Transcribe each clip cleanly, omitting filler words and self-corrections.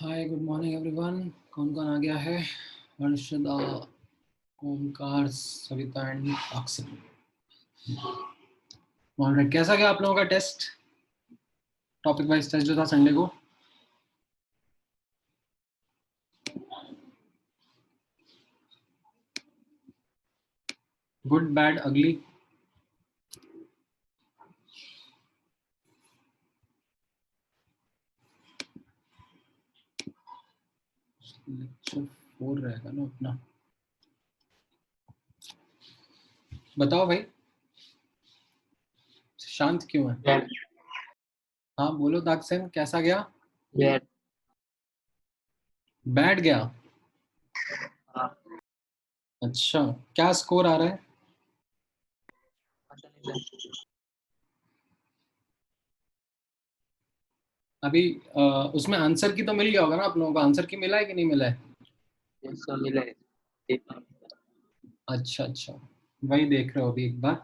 Hi good morning everyone. कौन कौन आ गया है? हर्षदा, ओमकार, सविता एंड अक्षर। ऑलराइट, कैसा गया आप लोगों का टेस्ट? टॉपिक वाइज टेस्ट जो था संडे को। गुड, बैड, अगली? लेक्चर 4 रहेगा ना अपना। बताओ भाई, शांत क्यों है? हाँ बोलो दाक्षन, कैसा गया? बैड गया? अच्छा, क्या स्कोर आ रहा है? अभी उसमें आंसर की तो मिल गया होगा ना आप लोगों को? आंसर की मिला है कि नहीं मिला है? मिला है। अच्छा अच्छा, वही देख रहे हो अभी एक बार।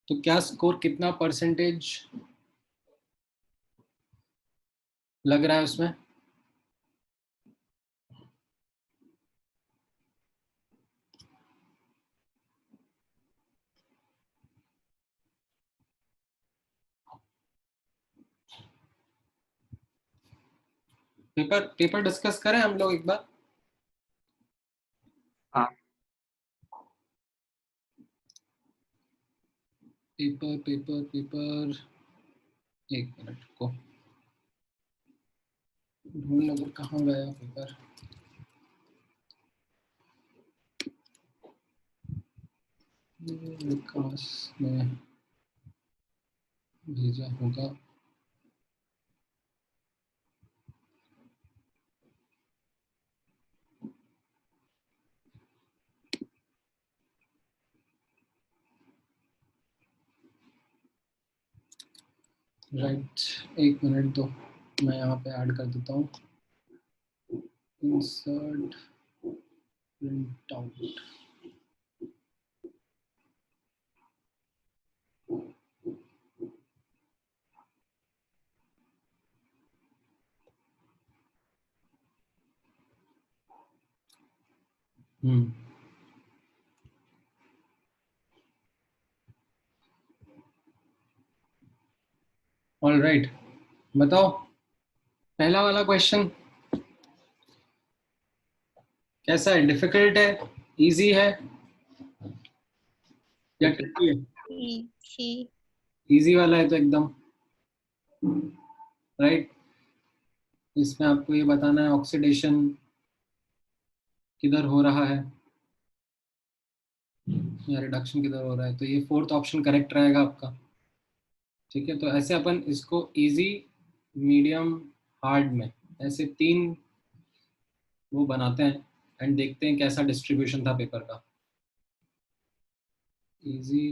तो क्या स्कोर, कितना परसेंटेज लग रहा है उसमें? पेपर पेपर डिस्कस करें हम लोग एक बार। हाँ। पेपर पेपर पेपर, एक मिनट को ढूंढ लो, कहाँ गया पेपर? विकास ने भेजा होगा। राइट, एक मिनट दो, मैं यहाँ पे ऐड कर देता हूँ। Insert print out. All right, बताओ पहला वाला क्वेश्चन कैसा है? डिफिकल्ट है, इजी है या ट्रिकी है? इजी वाला है तो एकदम राइट। इसमें आपको ये बताना है ऑक्सीडेशन किधर हो रहा है या रिडक्शन किधर हो रहा है, तो ये फोर्थ ऑप्शन करेक्ट रहेगा आपका। ठीक है, तो ऐसे अपन इसको इजी, मीडियम, हार्ड में ऐसे तीन वो बनाते हैं एंड देखते हैं कैसा डिस्ट्रीब्यूशन था पेपर का। Easy,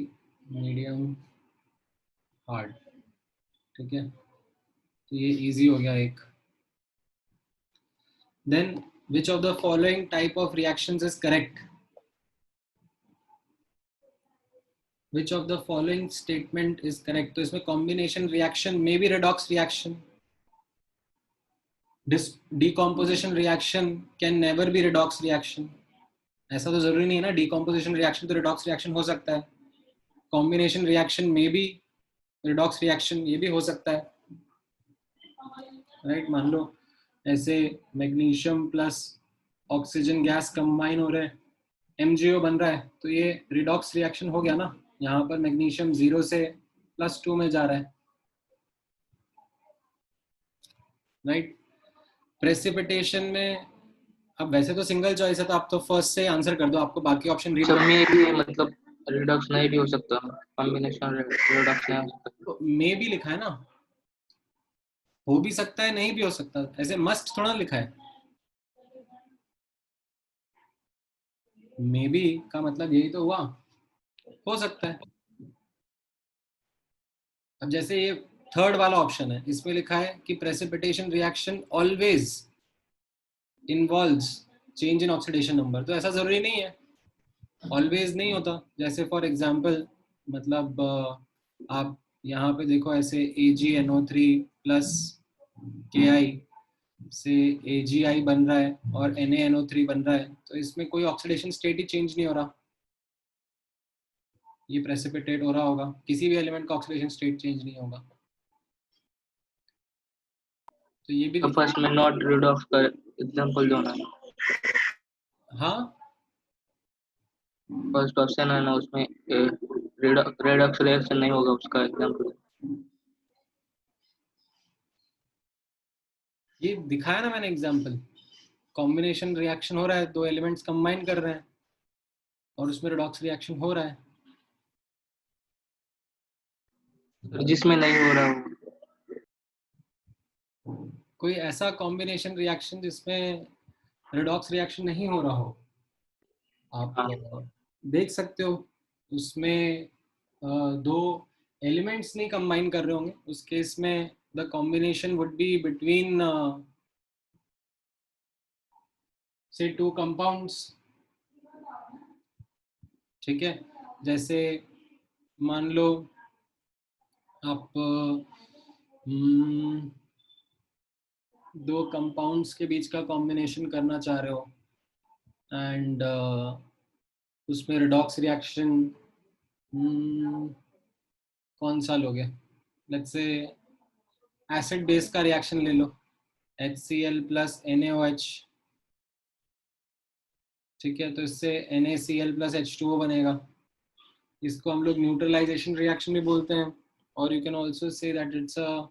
medium, hard. ठीक है, तो ये इजी हो गया एक। Then which of the following type of reactions is correct? Which of the following statement is correct? तो इसमें combination reaction may be redox reaction, decomposition reaction can never be redox reaction। ऐसा तो जरूरी नहीं है ना, decomposition reaction तो redox reaction हो सकता है। combination reaction में भी redox reaction ये भी हो सकता है, राइट? मान लो ऐसे magnesium plus oxygen gas combine हो रहे हैं, MgO बन रहा है, तो ये redox reaction हो गया ना। यहाँ पर मैग्नीशियम 0 से +2 में जा रहा है, राइट? प्रेसिपिटेशन में अब वैसे तो सिंगल चॉइस है, तो आप तो फर्स्ट से आंसर कर दो, आपको बाकी ऑप्शन रीड सर में भी मतलब रिडक्स नहीं भी हो सकता, कॉम्बिनेशन रिडक्स नहीं हो सकता। में भी लिखा है ना, हो भी सकता है नहीं भी हो सकता, ऐसे मस्ट थोड़ा लिखा है। मे बी का मतलब यही तो हुआ, हो सकता है। अब जैसे ये थर्ड वाला ऑप्शन है, इसमें लिखा है कि precipitation reaction always involves change in oxidation number, तो ऐसा जरूरी नहीं है, ऑलवेज नहीं होता। जैसे फॉर एग्जांपल मतलब आप यहाँ पे देखो ऐसे AgNO3 प्लस KI से AgI बन रहा है और NaNO3 बन रहा है, तो इसमें कोई ऑक्सीडेशन स्टेट ही चेंज नहीं हो रहा, ये प्रेसिपिटेट हो रहा होगा, किसी भी एलिमेंट का ऑक्सीडेशन स्टेट चेंज नहीं होगा। तो ये भी तो फर्स्ट में नॉट रिडॉक्स का एग्जांपल दो ना। हाँ, फर्स्ट ऑप्शन है ना, उसमें रेडॉक्स रिएक्शन नहीं होगा, उसका एग्जांपल। ये दिखाया ना मैंने एग्जांपल, कॉम्बिनेशन रिएक्शन हो रहा है, दो एलिमेंट्स कंबाइन कर रहे हैं और उसमें रिडॉक्स रिएक्शन हो रहा है। जिसमें नहीं हो रहा हो। कोई ऐसा कॉम्बिनेशन रिएक्शन जिसमें रिडॉक्स रिएक्शन नहीं हो रहा हो, आप हाँ, देख सकते हो। उसमें दो एलिमेंट्स नहीं कंबाइन कर रहे होंगे, उस केस में the combination would be between से टू कंपाउंड्स। ठीक है, जैसे मान लो आप दो कंपाउंड्स के बीच का कॉम्बिनेशन करना चाह रहे हो एंड उसमें रिडॉक्स रिएक्शन कौन सा लोगे, लेट्स से एसिड बेस का रिएक्शन ले लो, HCl प्लस NaOH। ठीक है, तो इससे NaCl प्लस H2O बनेगा, इसको हम लोग न्यूट्रलाइजेशन रिएक्शन भी बोलते हैं, और you can also say that it's a,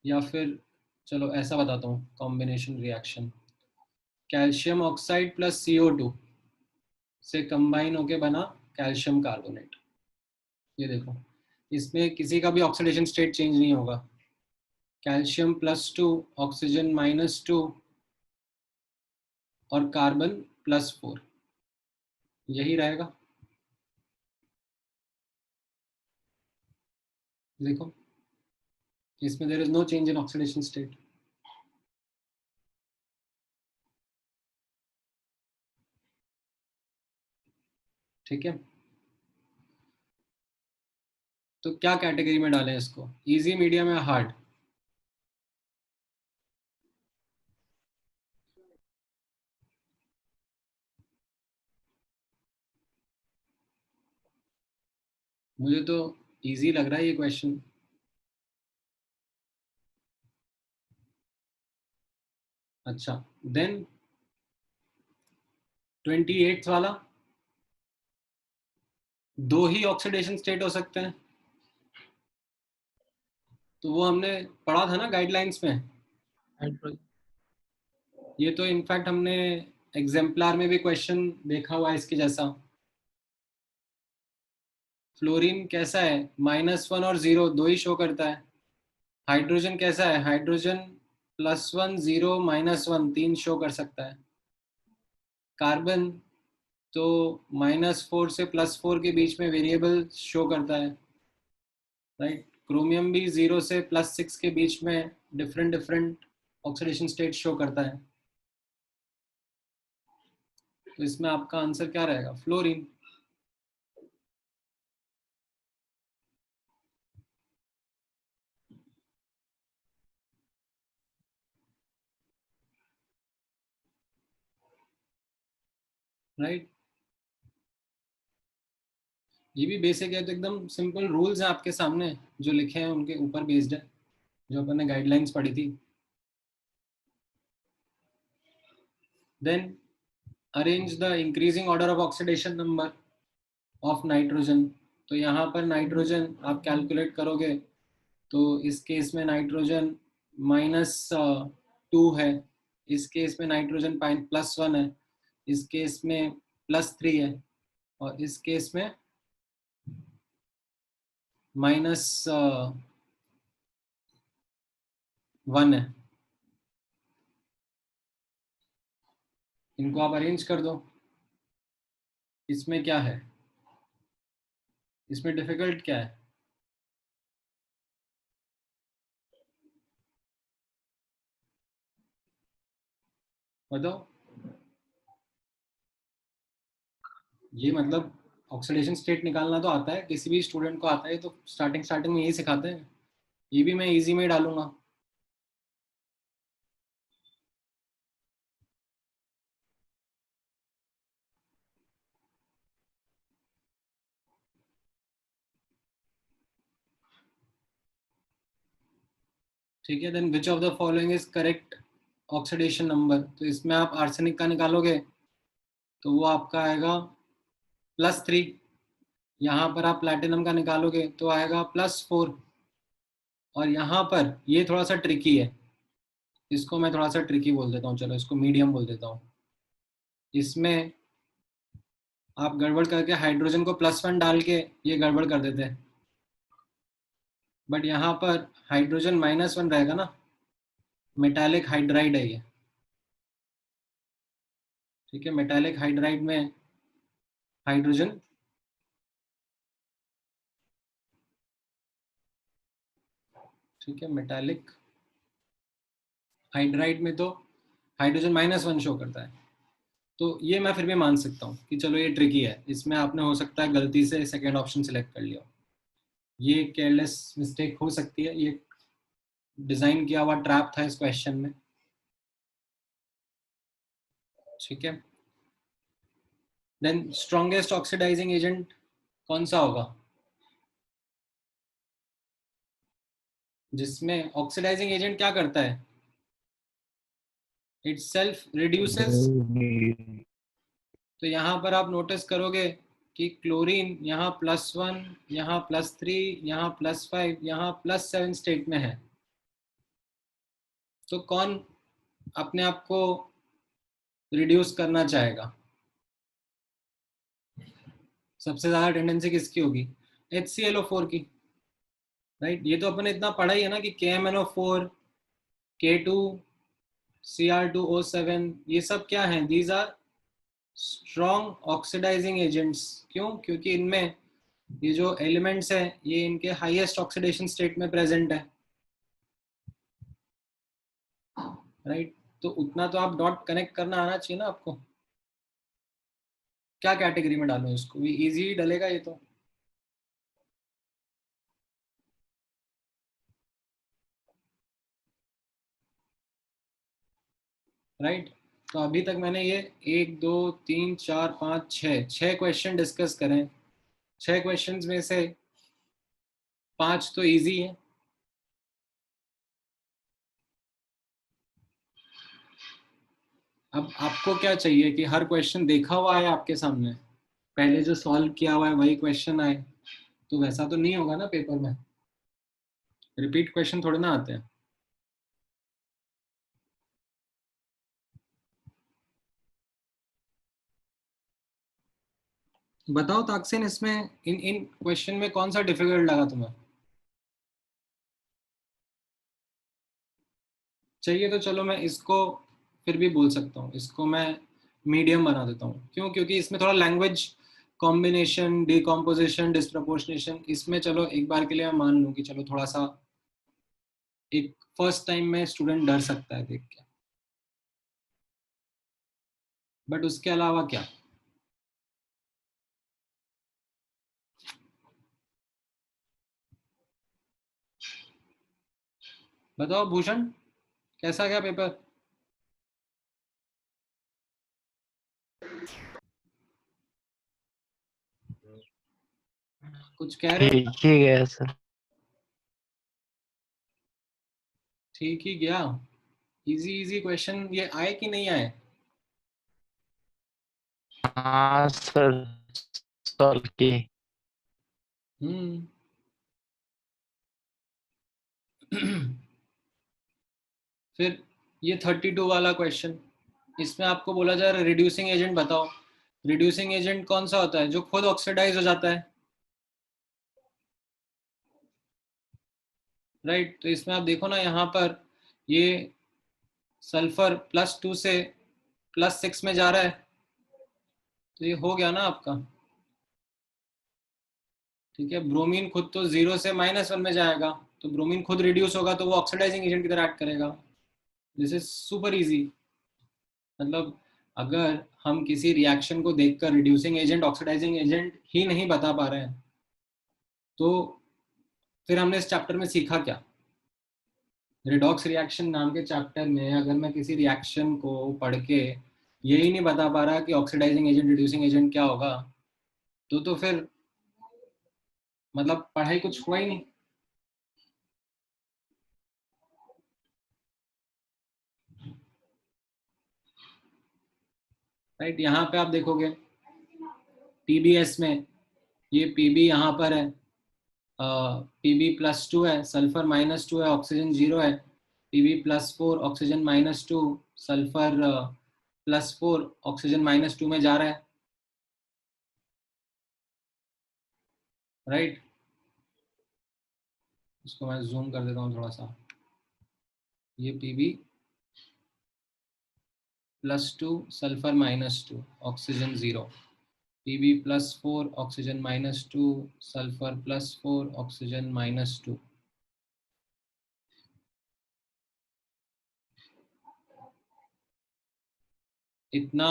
या फिर चलो ऐसा बताता हूँ combination reaction, calcium oxide plus CO2 से कंबाइन होके बना कैल्शियम कार्बोनेट। ये देखो, इसमें किसी का भी ऑक्सीडेशन स्टेट चेंज नहीं होगा, कैल्शियम +2 ऑक्सीजन -2 और कार्बन +4, यही रहेगा। देखो, इसमें there is no change in oxidation state. ठीक है, तो क्या कैटेगरी में डालें इसको, इजी, मीडियम या हार्ड? मुझे तो इजी लग रहा है ये क्वेश्चन। अच्छा, देन 28th वाला, दो ही ऑक्सीडेशन स्टेट हो सकते हैं, तो वो हमने पढ़ा था ना गाइडलाइंस में। ये तो इनफैक्ट हमने एग्जाम्पलार में भी क्वेश्चन देखा हुआ है इसके जैसा। फ्लोरीन कैसा है, -1 और 0 दो ही शो करता है। हाइड्रोजन कैसा है, हाइड्रोजन +1 0 -1 तीन शो कर सकता है। कार्बन तो -4 से +4 के बीच में वेरिएबल शो करता है, राइट। क्रोमियम भी 0 से +6 के बीच में different different oxidation state show करता है। तो इसमें आपका आंसर क्या रहेगा, फ्लोरीन। राइट, ये भी बेसिक है, तो एकदम सिंपल रूल्स हैं आपके सामने जो लिखे हैं उनके ऊपर बेस्ड है, जो अपन ने गाइडलाइंस पढ़ी थी। Then arrange the increasing order of oxidation number of nitrogen. तो यहाँ पर नाइट्रोजन आप कैलकुलेट करोगे, तो इस केस में नाइट्रोजन -2 है, इस केस में नाइट्रोजन +1 है, इस केस में +3 है, और इस केस में -1 है। इनको आप अरेंज कर दो। इसमें क्या है, इसमें डिफिकल्ट क्या है, बताओ। ये मतलब ऑक्सीडेशन स्टेट निकालना तो आता है, किसी भी स्टूडेंट को आता है, तो स्टार्टिंग स्टार्टिंग में यही सिखाते हैं। ये भी मैं इजी में डालूंगा। ठीक है, then which of the following is correct oxidation number. तो इसमें आप आर्सेनिक का निकालोगे तो वो आपका आएगा +3। यहाँ पर आप प्लैटिनम का निकालोगे तो आएगा +4। और यहाँ पर ये थोड़ा सा ट्रिकी है, इसको मैं थोड़ा सा ट्रिकी बोल देता हूँ, चलो इसको मीडियम बोल देता हूँ। इसमें आप गड़बड़ करके हाइड्रोजन को +1 डाल के ये गड़बड़ कर देते हैं, बट यहाँ पर हाइड्रोजन -1 रहेगा ना, मेटालिक हाइड्राइड है ये। ठीक है, मेटालिक हाइड्राइड में हाइड्रोजन ठीक है, मेटालिक हाइड्राइड में तो हाइड्रोजन -1 शो करता है। तो ये मैं फिर भी मान सकता हूँ कि चलो ये ट्रिकी है, इसमें आपने हो सकता है गलती से सेकेंड ऑप्शन सिलेक्ट कर लिया, ये केयरलेस मिस्टेक हो सकती है, ये डिजाइन किया हुआ ट्रैप था इस क्वेश्चन में। ठीक है, देन स्ट्रॉन्गेस्ट ऑक्सीडाइजिंग एजेंट कौन सा होगा, जिसमें ऑक्सीडाइजिंग एजेंट क्या करता है, इट सेल्फ रिड्यूसेस। तो यहाँ पर आप नोटिस करोगे कि क्लोरीन यहाँ +1, यहाँ +3, यहाँ +5, यहाँ +7 स्टेट में है। तो कौन अपने आप को रिड्यूस करना चाहेगा, सबसे ज्यादा टेंडेंसी किसकी होगी, HClO4 की। राइट, ये तो अपन इतना पढ़ा ही है ना कि KMnO4, K2, Cr2O7, ये सब क्या है, these are strong oxidising agents. क्यों, क्योंकि इनमें ये जो एलिमेंट्स है ये इनके हाईएस्ट ऑक्सीडेशन स्टेट में प्रेजेंट है। राइट, तो उतना तो आप डॉट कनेक्ट करना आना चाहिए ना आपको। क्या कैटेगरी में डालूं इसको, भी इजी डलेगा ये तो। राइट, तो अभी तक मैंने ये 1 2 3 4 5 6 क्वेश्चन डिस्कस करें। 6 क्वेश्चंस में से 5 तो इजी है। अब आपको क्या चाहिए कि हर क्वेश्चन देखा हुआ है आपके सामने, पहले जो सॉल्व किया हुआ है वही क्वेश्चन आए, तो वैसा तो नहीं होगा ना पेपर में, रिपीट क्वेश्चन थोड़े ना आते हैं। बताओ ताकसिन, इसमें इन क्वेश्चन में कौन सा डिफिकल्ट लगा तुम्हें। चाहिए तो चलो मैं इसको फिर भी बोल सकता हूँ, इसको मैं मीडियम बना देता हूँ। क्यों, क्योंकि इसमें थोड़ा लैंग्वेज कॉम्बिनेशन, डिकम्पोजिशन, डिस्प्रपोर्शनेशन, इसमें चलो एक बार के लिए मैं मान लूँ कि चलो थोड़ा सा एक फर्स्ट टाइम में स्टूडेंट डर सकता है देख के, बट उसके अलावा क्या। बताओ भूषण, कैसा गया पेपर। कुछ कह रहे हो। ठीक ही गया सर। ठीक ही गया, इजी इजी क्वेश्चन ये आए कि नहीं आए। हाँ सर, सॉल्व की। हम्म फिर ये 32 वाला क्वेश्चन, इसमें आपको बोला जा रहा है रिड्यूसिंग एजेंट बताओ। रिड्यूसिंग एजेंट कौन सा होता है, जो खुद ऑक्सीडाइज हो जाता है। राइट, तो इसमें आप देखो ना, यहाँ पर ये सल्फर +2 से +6 में जा रहा है, तो ये हो गया ना आपका। ठीक है, ब्रोमीन खुद तो 0 से -1 में जाएगा, तो ब्रोमीन खुद रिड्यूस होगा तो वो ऑक्सीडाइजिंग एजेंट की तरह एक्ट करेगा। This is super easy. मतलब अगर हम किसी रिएक्शन को देखकर रिड्यूसिंग एजेंट ऑक्सीडाइजिंग एजेंट ही नहीं बता पा रहे हैं, तो फिर हमने इस चैप्टर में सीखा क्या। रिडॉक्स रिएक्शन नाम के चैप्टर में अगर मैं किसी रिएक्शन को पढ़ के यही नहीं बता पा रहा कि ऑक्सीडाइजिंग एजेंट रिड्यूसिंग एजेंट क्या होगा, तो फिर मतलब पढ़ाई कुछ हुआ ही नहीं। राइट, यहाँ पे आप देखोगे पीबीएस में ये पीबी यहाँ पर है, Pb+2 है, सल्फर -2 है, ऑक्सीजन 0 है। Pb+4 ऑक्सीजन -2, सल्फर +4 ऑक्सीजन -2 में जा रहा है। राइट, इसको मैं जूम कर देता हूँ थोड़ा सा। ये Pb+2 sulphur -2 oxygen 0, Pb+4 oxygen -2 sulphur +4 oxygen -2। इतना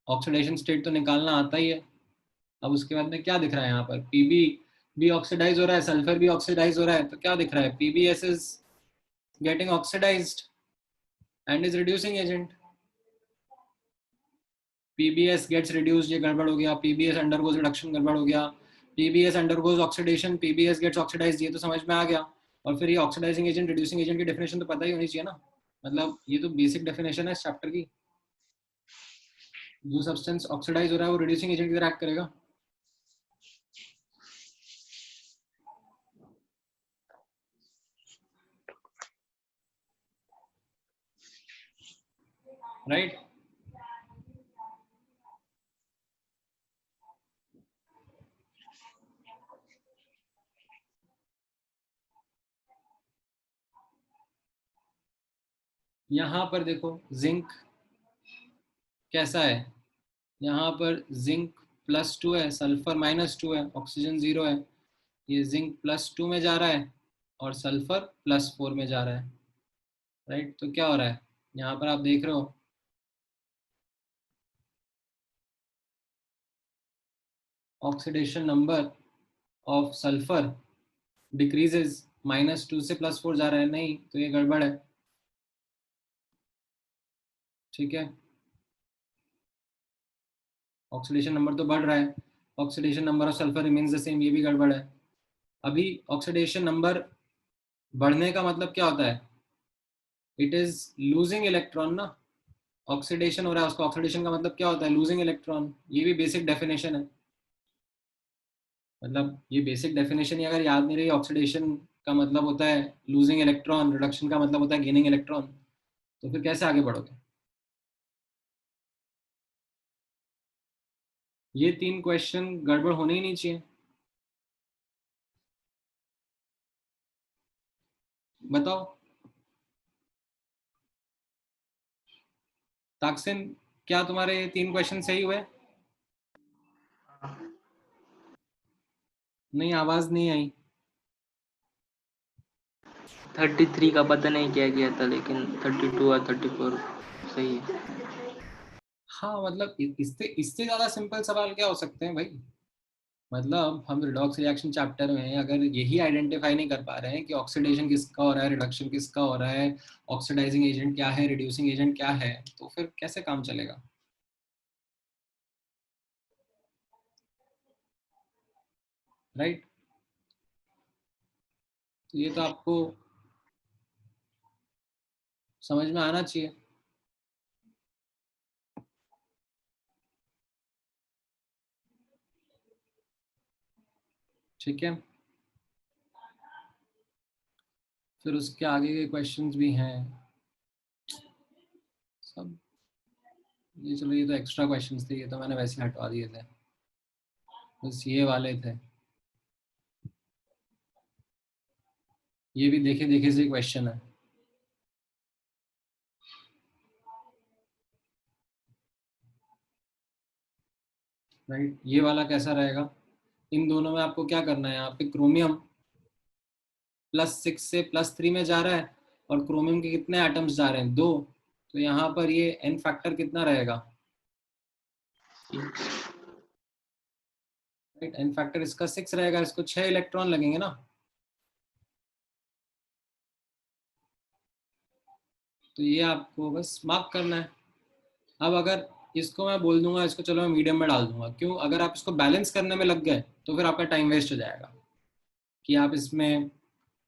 ऑक्सीडेशन स्टेट तो निकालना आता ही है। अब उसके बाद में क्या दिख रहा है यहाँ पर, पीबी भी ऑक्सीडाइज हो रहा है, सल्फर भी ऑक्सीडाइज हो रहा है, तो क्या दिख रहा है, PbS is getting oxidised and is reducing agent. PbS gets reduced, ये गड़बड़ हो गया। पीबीएस अंडरगोज रिडक्शन, गड़बड़ हो गया। PbS undergoes oxidation, PbS gets oxidised, ये तो समझ में आ गया। और फिर ये ऑक्सीडाइजिंग एजेंट रिड्यूसिंग एजेंट की डेफिनेशन तो पता ही होनी चाहिए ना, मतलब ये तो बेसिक डेफिनेशन है इस चैप्टर की। जो सब्सटेंस ऑक्सीडाइज हो रहा है वो रिड्यूसिंग एजेंट की तरह एक्ट करेगा। राइट, यहाँ पर देखो जिंक कैसा है, यहाँ पर जिंक +2 है, सल्फर -2 है, ऑक्सीजन 0 है। ये जिंक +2 में जा रहा है और सल्फर +4 में जा रहा है। राइट, तो क्या हो रहा है यहाँ पर आप देख रहे हो, oxidation number of sulphur decreases, -2 से +4 जा रहा है, नहीं तो ये गड़बड़ है। ठीक है, ऑक्सीडेशन नंबर तो बढ़ रहा है, oxidation number of sulphur remains the same, ये भी गड़बड़ है। अभी ऑक्सीडेशन नंबर बढ़ने का मतलब क्या होता है, इट इज लूजिंग इलेक्ट्रॉन ना। ऑक्सीडेशन हो रहा है, उसका ऑक्सीडेशन का मतलब क्या होता है, लूजिंग इलेक्ट्रॉन। ये भी बेसिक डेफिनेशन है, मतलब ये बेसिक डेफिनेशन ही अगर याद नहीं रही, ऑक्सीडेशन का मतलब होता है लूजिंग इलेक्ट्रॉन, रिडक्शन का मतलब होता है गेनिंग इलेक्ट्रॉन, तो फिर कैसे आगे बढ़ोगे। ये 3 क्वेश्चन गड़बड़ होने ही नहीं चाहिए। बताओ ताकसिन, क्या तुम्हारे ये 3 क्वेश्चन सही हुए? नहीं, आवाज नहीं आई। 33 का पता नहीं क्या किया था, लेकिन 32 और 34 सही है। हाँ मतलब इससे इससे ज्यादा सिंपल सवाल क्या हो सकते हैं भाई। मतलब हम रिडॉक्स रिएक्शन चैप्टर में अगर यही आइडेंटिफाई नहीं कर पा रहे हैं कि ऑक्सीडेशन किसका हो रहा है, रिडक्शन किसका हो रहा है, ऑक्सीडाइजिंग एजेंट क्या है, रिड्यूसिंग एजेंट क्या है, तो फिर कैसे काम चलेगा। राइट, तो ये तो आपको समझ में आना चाहिए। ठीक है, फिर उसके आगे के क्वेश्चंस भी हैं सब। ये चलो, ये तो एक्स्ट्रा क्वेश्चंस थे, ये तो मैंने वैसे हटवा दिए थे, बस ये वाले थे। ये भी देखे देखे से क्वेश्चन है। राइट, ये वाला कैसा रहेगा, इन दोनों में आपको क्या करना है, यहाँ पे क्रोमियम +6 से +3 में जा रहा है, और क्रोमियम के कितने एटम्स जा रहे हैं, 2, तो यहाँ पर ये एन फैक्टर कितना रहेगा, राइट, एन फैक्टर इसका 6 रहेगा, इसको 6 इलेक्ट्रॉन लगेंगे ना। तो ये आपको बस मार्क करना है। अब अगर इसको मैं बोल दूंगा इसको चलो मैं मीडियम में डाल दूंगा, क्यों? अगर आप इसको बैलेंस करने में लग गए तो फिर आपका टाइम वेस्ट हो जाएगा कि आप इसमें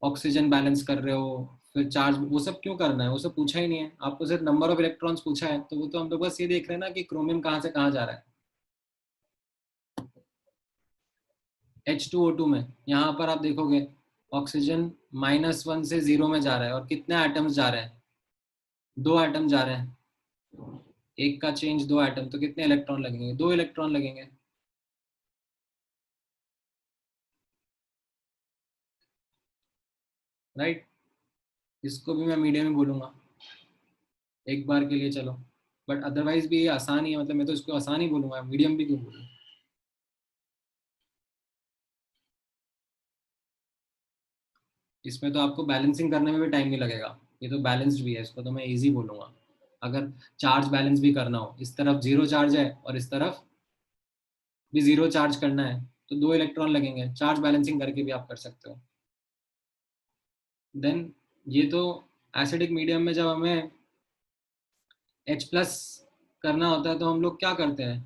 ऑक्सीजन बैलेंस कर रहे हो, फिर चार्ज, वो सब क्यों करना है? वो सब पूछा ही नहीं है आपको, सिर्फ नंबर ऑफ इलेक्ट्रॉन्स पूछा है। तो वो तो हम लोग बस ये देख रहे हैं ना कि क्रोमियम कहाँ से कहाँ जा रहा है। H2O2 में यहाँ पर आप देखोगे ऑक्सीजन -1 से 0 में जा रहा है, और कितने एटम्स जा रहे हैं? 2 एटम जा रहे हैं। एक का चेंज 2 एटम, तो कितने इलेक्ट्रॉन लगेंगे? 2 इलेक्ट्रॉन लगेंगे, राइट? इसको भी मैं मीडियम ही बोलूंगा एक बार के लिए, चलो। बट अदरवाइज भी ये आसान ही है, मतलब मैं तो इसको आसान ही बोलूंगा, मीडियम भी क्यों बोलूँ? इसमें तो आपको बैलेंसिंग करने में भी टाइम नहीं लगेगा, ये तो बैलेंस्ड भी है, इसको तो मैं इजी बोलूंगा। अगर चार्ज बैलेंस भी करना हो, इस तरफ 0 चार्ज है और इस तरफ भी 0 चार्ज करना है, तो 2 इलेक्ट्रॉन लगेंगे, चार्ज बैलेंसिंग करके भी आप कर सकते हो। देन ये तो एसिडिक मीडियम में जब हमें H+ करना होता है तो हम लोग क्या करते हैं?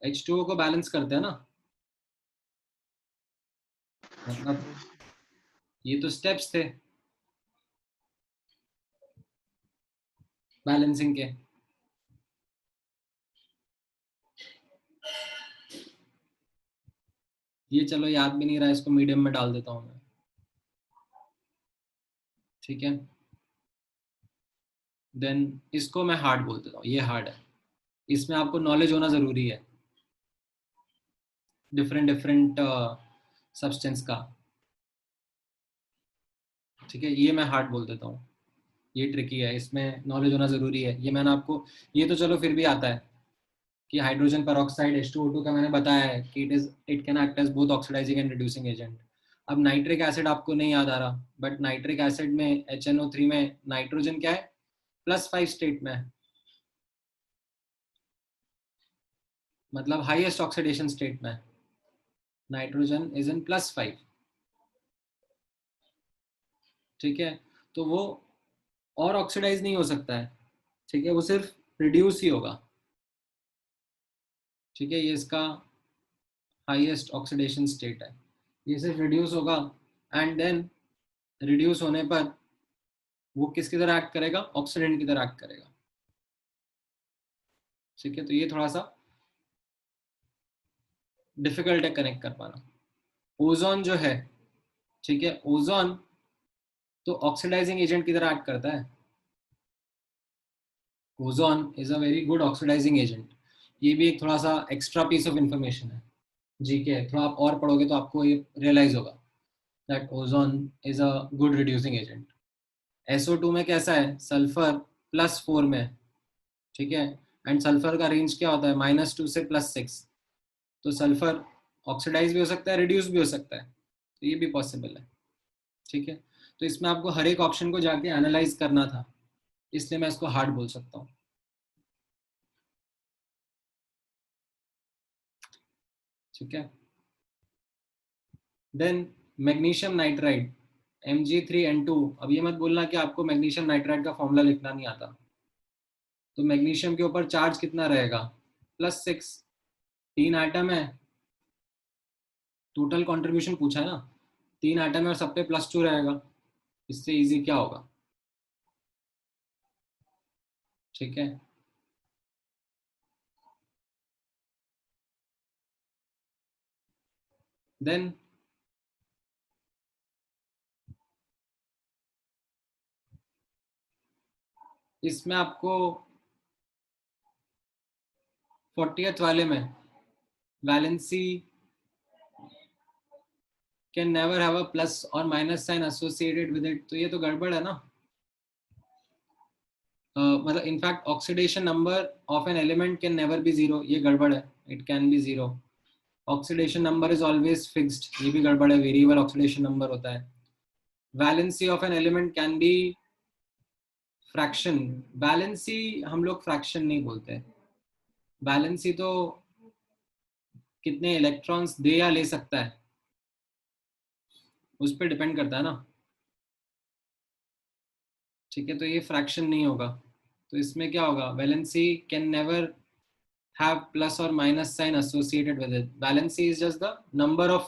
H2O को बैलेंस करते हैं ना, मतलब ये तो स्टेप्स थे बैलेंसिंग के। ये चलो याद भी नहीं रहा, इसको मीडियम में डाल देता हूँ मैं, ठीक है। देन इसको मैं हार्ड बोल देता हूँ, ये हार्ड है। इसमें आपको नॉलेज होना ज़रूरी है डिफरेंट डिफरेंट सब्सटेंस का, ठीक है। ये मैं हार्ड बोल देता हूँ, ये ट्रिकी है, इसमें नॉलेज होना ज़रूरी है। ये मैंने आपको, ये तो चलो फिर भी आता है कि हाइड्रोजन पेरोक्साइड H2O2 का मैंने बताया है कि it can act as both oxidising and reducing agent. अब नाइट्रिक एसिड आपको नहीं याद आ रहा, बट नाइट्रिक एसिड में HNO3 में नाइट्रोजन क्या है? +5 स्टेट में है, मतलब हाईएस्ट ऑक्सीडेशन स्टेट में है। नाइट्रोजन इज इन +5, ठीक है। तो वो और ऑक्सीडाइज नहीं हो सकता है, ठीक है, वो सिर्फ रिड्यूस ही होगा, ठीक है। ये इसका हाईएस्ट ऑक्सीडेशन स्टेट है, ये सिर्फ रिड्यूस होगा। एंड देन रिड्यूस होने पर वो किसकी तरह एक्ट करेगा? ऑक्सीडेंट की तरह एक्ट करेगा, ठीक है। तो ये थोड़ा सा डिफिकल्ट है कनेक्ट कर पाना। ओजोन जो है, ठीक है, ओजोन तो ऑक्सीडाइजिंग एजेंट की तरह एक्ट करता है। Ozone is a very good oxidising agent. ये भी एक थोड़ा सा एक्स्ट्रा पीस ऑफ इंफॉर्मेशन है, जी के थोड़ा आप और पढ़ोगे तो आपको ये रियलाइज होगा that ozone is a good reducing agent. SO2 में कैसा है? सल्फर +4 में है, ठीक है। एंड सल्फर का रेंज क्या होता है? -2 से +6। तो सल्फर ऑक्सीडाइज भी हो सकता है, रिड्यूस भी हो सकता है, तो ये भी पॉसिबल है, ठीक है। तो इसमें आपको हर एक ऑप्शन को जाके एनालाइज करना था, इसलिए मैं इसको हार्ड बोल सकता हूँ, ठीक है। Then magnesium nitride Mg3N2। अब ये मत बोलना कि आपको मैग्नीशियम नाइट्राइड का फॉर्मूला लिखना नहीं आता। तो मैग्नीशियम के ऊपर चार्ज कितना रहेगा? +6, 3 एटम है, टोटल कंट्रीब्यूशन पूछा है ना, 3 एटम है और सब पे +2 रहेगा, इससे इजी क्या होगा, ठीक है। देन इसमें आपको 40th वाले में valency can never have a plus और minus sign associated with it, तो ये तो गड़बड़ है ना। मतलब in fact oxidation number of an element can never be 0, ये गड़बड़ है। It can be 0। Oxidation number is always fixed, ये भी गड़बड़ है, वेरिएबल ऑक्सीडेशन नंबर होता है। Valency of an element can be fraction. Valency हम लोग फ्रैक्शन नहीं बोलते, वैलेंसी तो कितने इलेक्ट्रॉन्स दे या ले सकता है उस पर डिपेंड करता है ना, ठीक है। तो ये फ्रैक्शन नहीं होगा, तो इसमें क्या होगा, valency can never have plus or minus sign associated with it. Valency is just the number of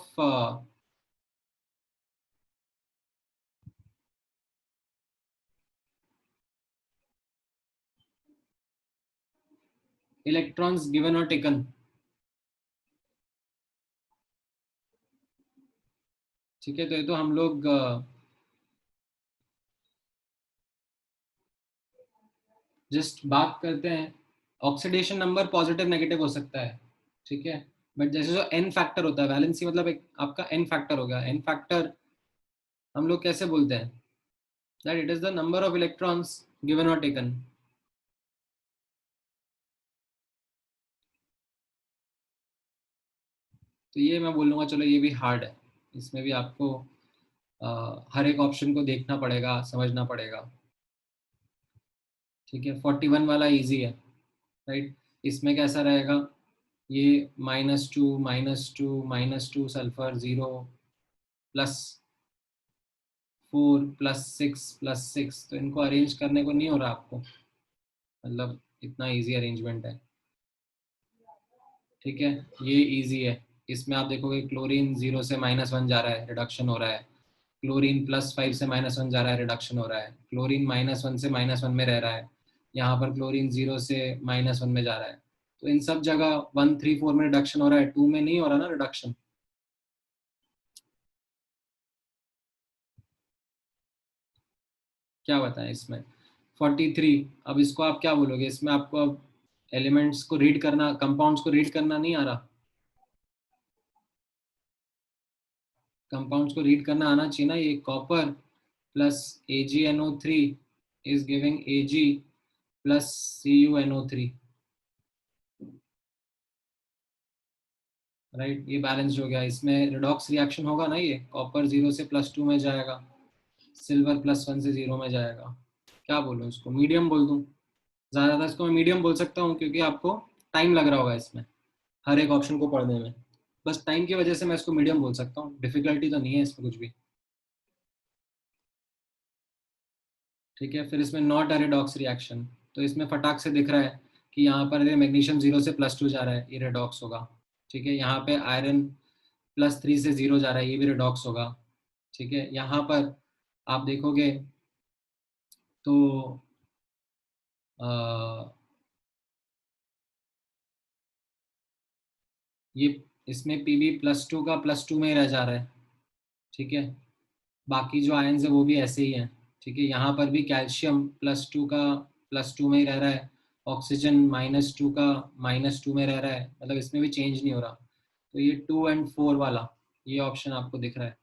electrons given or taken. ठीक है, तो ये तो हम लोग जस्ट बात करते हैं. ऑक्सीडेशन नंबर पॉजिटिव नेगेटिव हो सकता है, ठीक है, बट जैसे जो एन फैक्टर होता है, वैलेंसी मतलब एक आपका एन फैक्टर हो गया. एन फैक्टर हम लोग कैसे बोलते हैं, that it is the number of electrons given और टेकन. तो ये मैं बोलूँगा, चलो ये भी हार्ड है, इसमें भी आपको हर एक ऑप्शन को देखना पड़ेगा, समझना पड़ेगा. ठीक है, 41 वाला इजी है, राइट. इसमें कैसा रहेगा, ये -2 सल्फर 0 +4 +6 तो इनको अरेंज करने को नहीं हो रहा आपको, मतलब इतना इजी अरेंजमेंट है. ठीक है, ये इजी है. इसमें आप देखोगे क्लोरीन 0 से -1 जा रहा है, रिडक्शन हो रहा है. क्लोरीन +5 से -1 जा रहा है, रिडक्शन हो रहा है. क्लोरीन -1 से -1 में रह रहा है. यहाँ पर क्लोरीन 0 से -1 में जा रहा है. तो इन सब जगह 1 3 4 में रिडक्शन हो रहा है, 2 में नहीं हो रहा ना रिडक्शन. क्या बताएं इसमें 43. अब इसको आप क्या बोलोगे, इसमें आपको अब एलिमेंट्स को रीड करना, कंपाउंड्स को रीड करना नहीं आ रहा. कंपाउंड्स को रीड करना आना चाहिए ना. ये copper plus AgNO3 is giving Ag plus CuNO3, right. ये बैलेंस हो गया. इसमें रिडॉक्स रिएक्शन होगा ना, ये कॉपर 0 से +2 में जाएगा, सिल्वर +1 से 0 में जाएगा. क्या बोलूँ इसको, मीडियम बोल दूँ. ज़्यादातर इसको मैं मीडियम बोल सकता हूँ क्योंकि आपको टाइम लग रहा होगा इसमें हर एक ऑप्शन को पढ़ने में. बस टाइम की वजह से मैं इसको मीडियम बोल सकता हूँ, डिफिकल्टी तो नहीं है इसमें कुछ भी. ठीक है, फिर इसमें नॉट अ रेडॉक्स रिएक्शन. तो इसमें फटाक से दिख रहा है कि यहाँ पर मैग्नीशियम 0 से +2 जा रहा है, ये रेडॉक्स होगा. ठीक है, यहाँ पे आयरन +3 से 0 जा रहा है, ये भी रेडॉक्स होगा. ठीक है, यहाँ पर आप देखोगे तो ये इसमें Pb+2 का +2 में ही रह जा रहा है. ठीक है, बाकी जो आयन्स है वो भी ऐसे ही हैं. ठीक है, यहाँ पर भी कैल्शियम +2 का +2 में ही रह रहा है. ऑक्सीजन -2 का -2 में रह रहा है, मतलब इसमें भी चेंज नहीं हो रहा. तो ये 2 और 4 वाला ये ऑप्शन आपको दिख रहा है.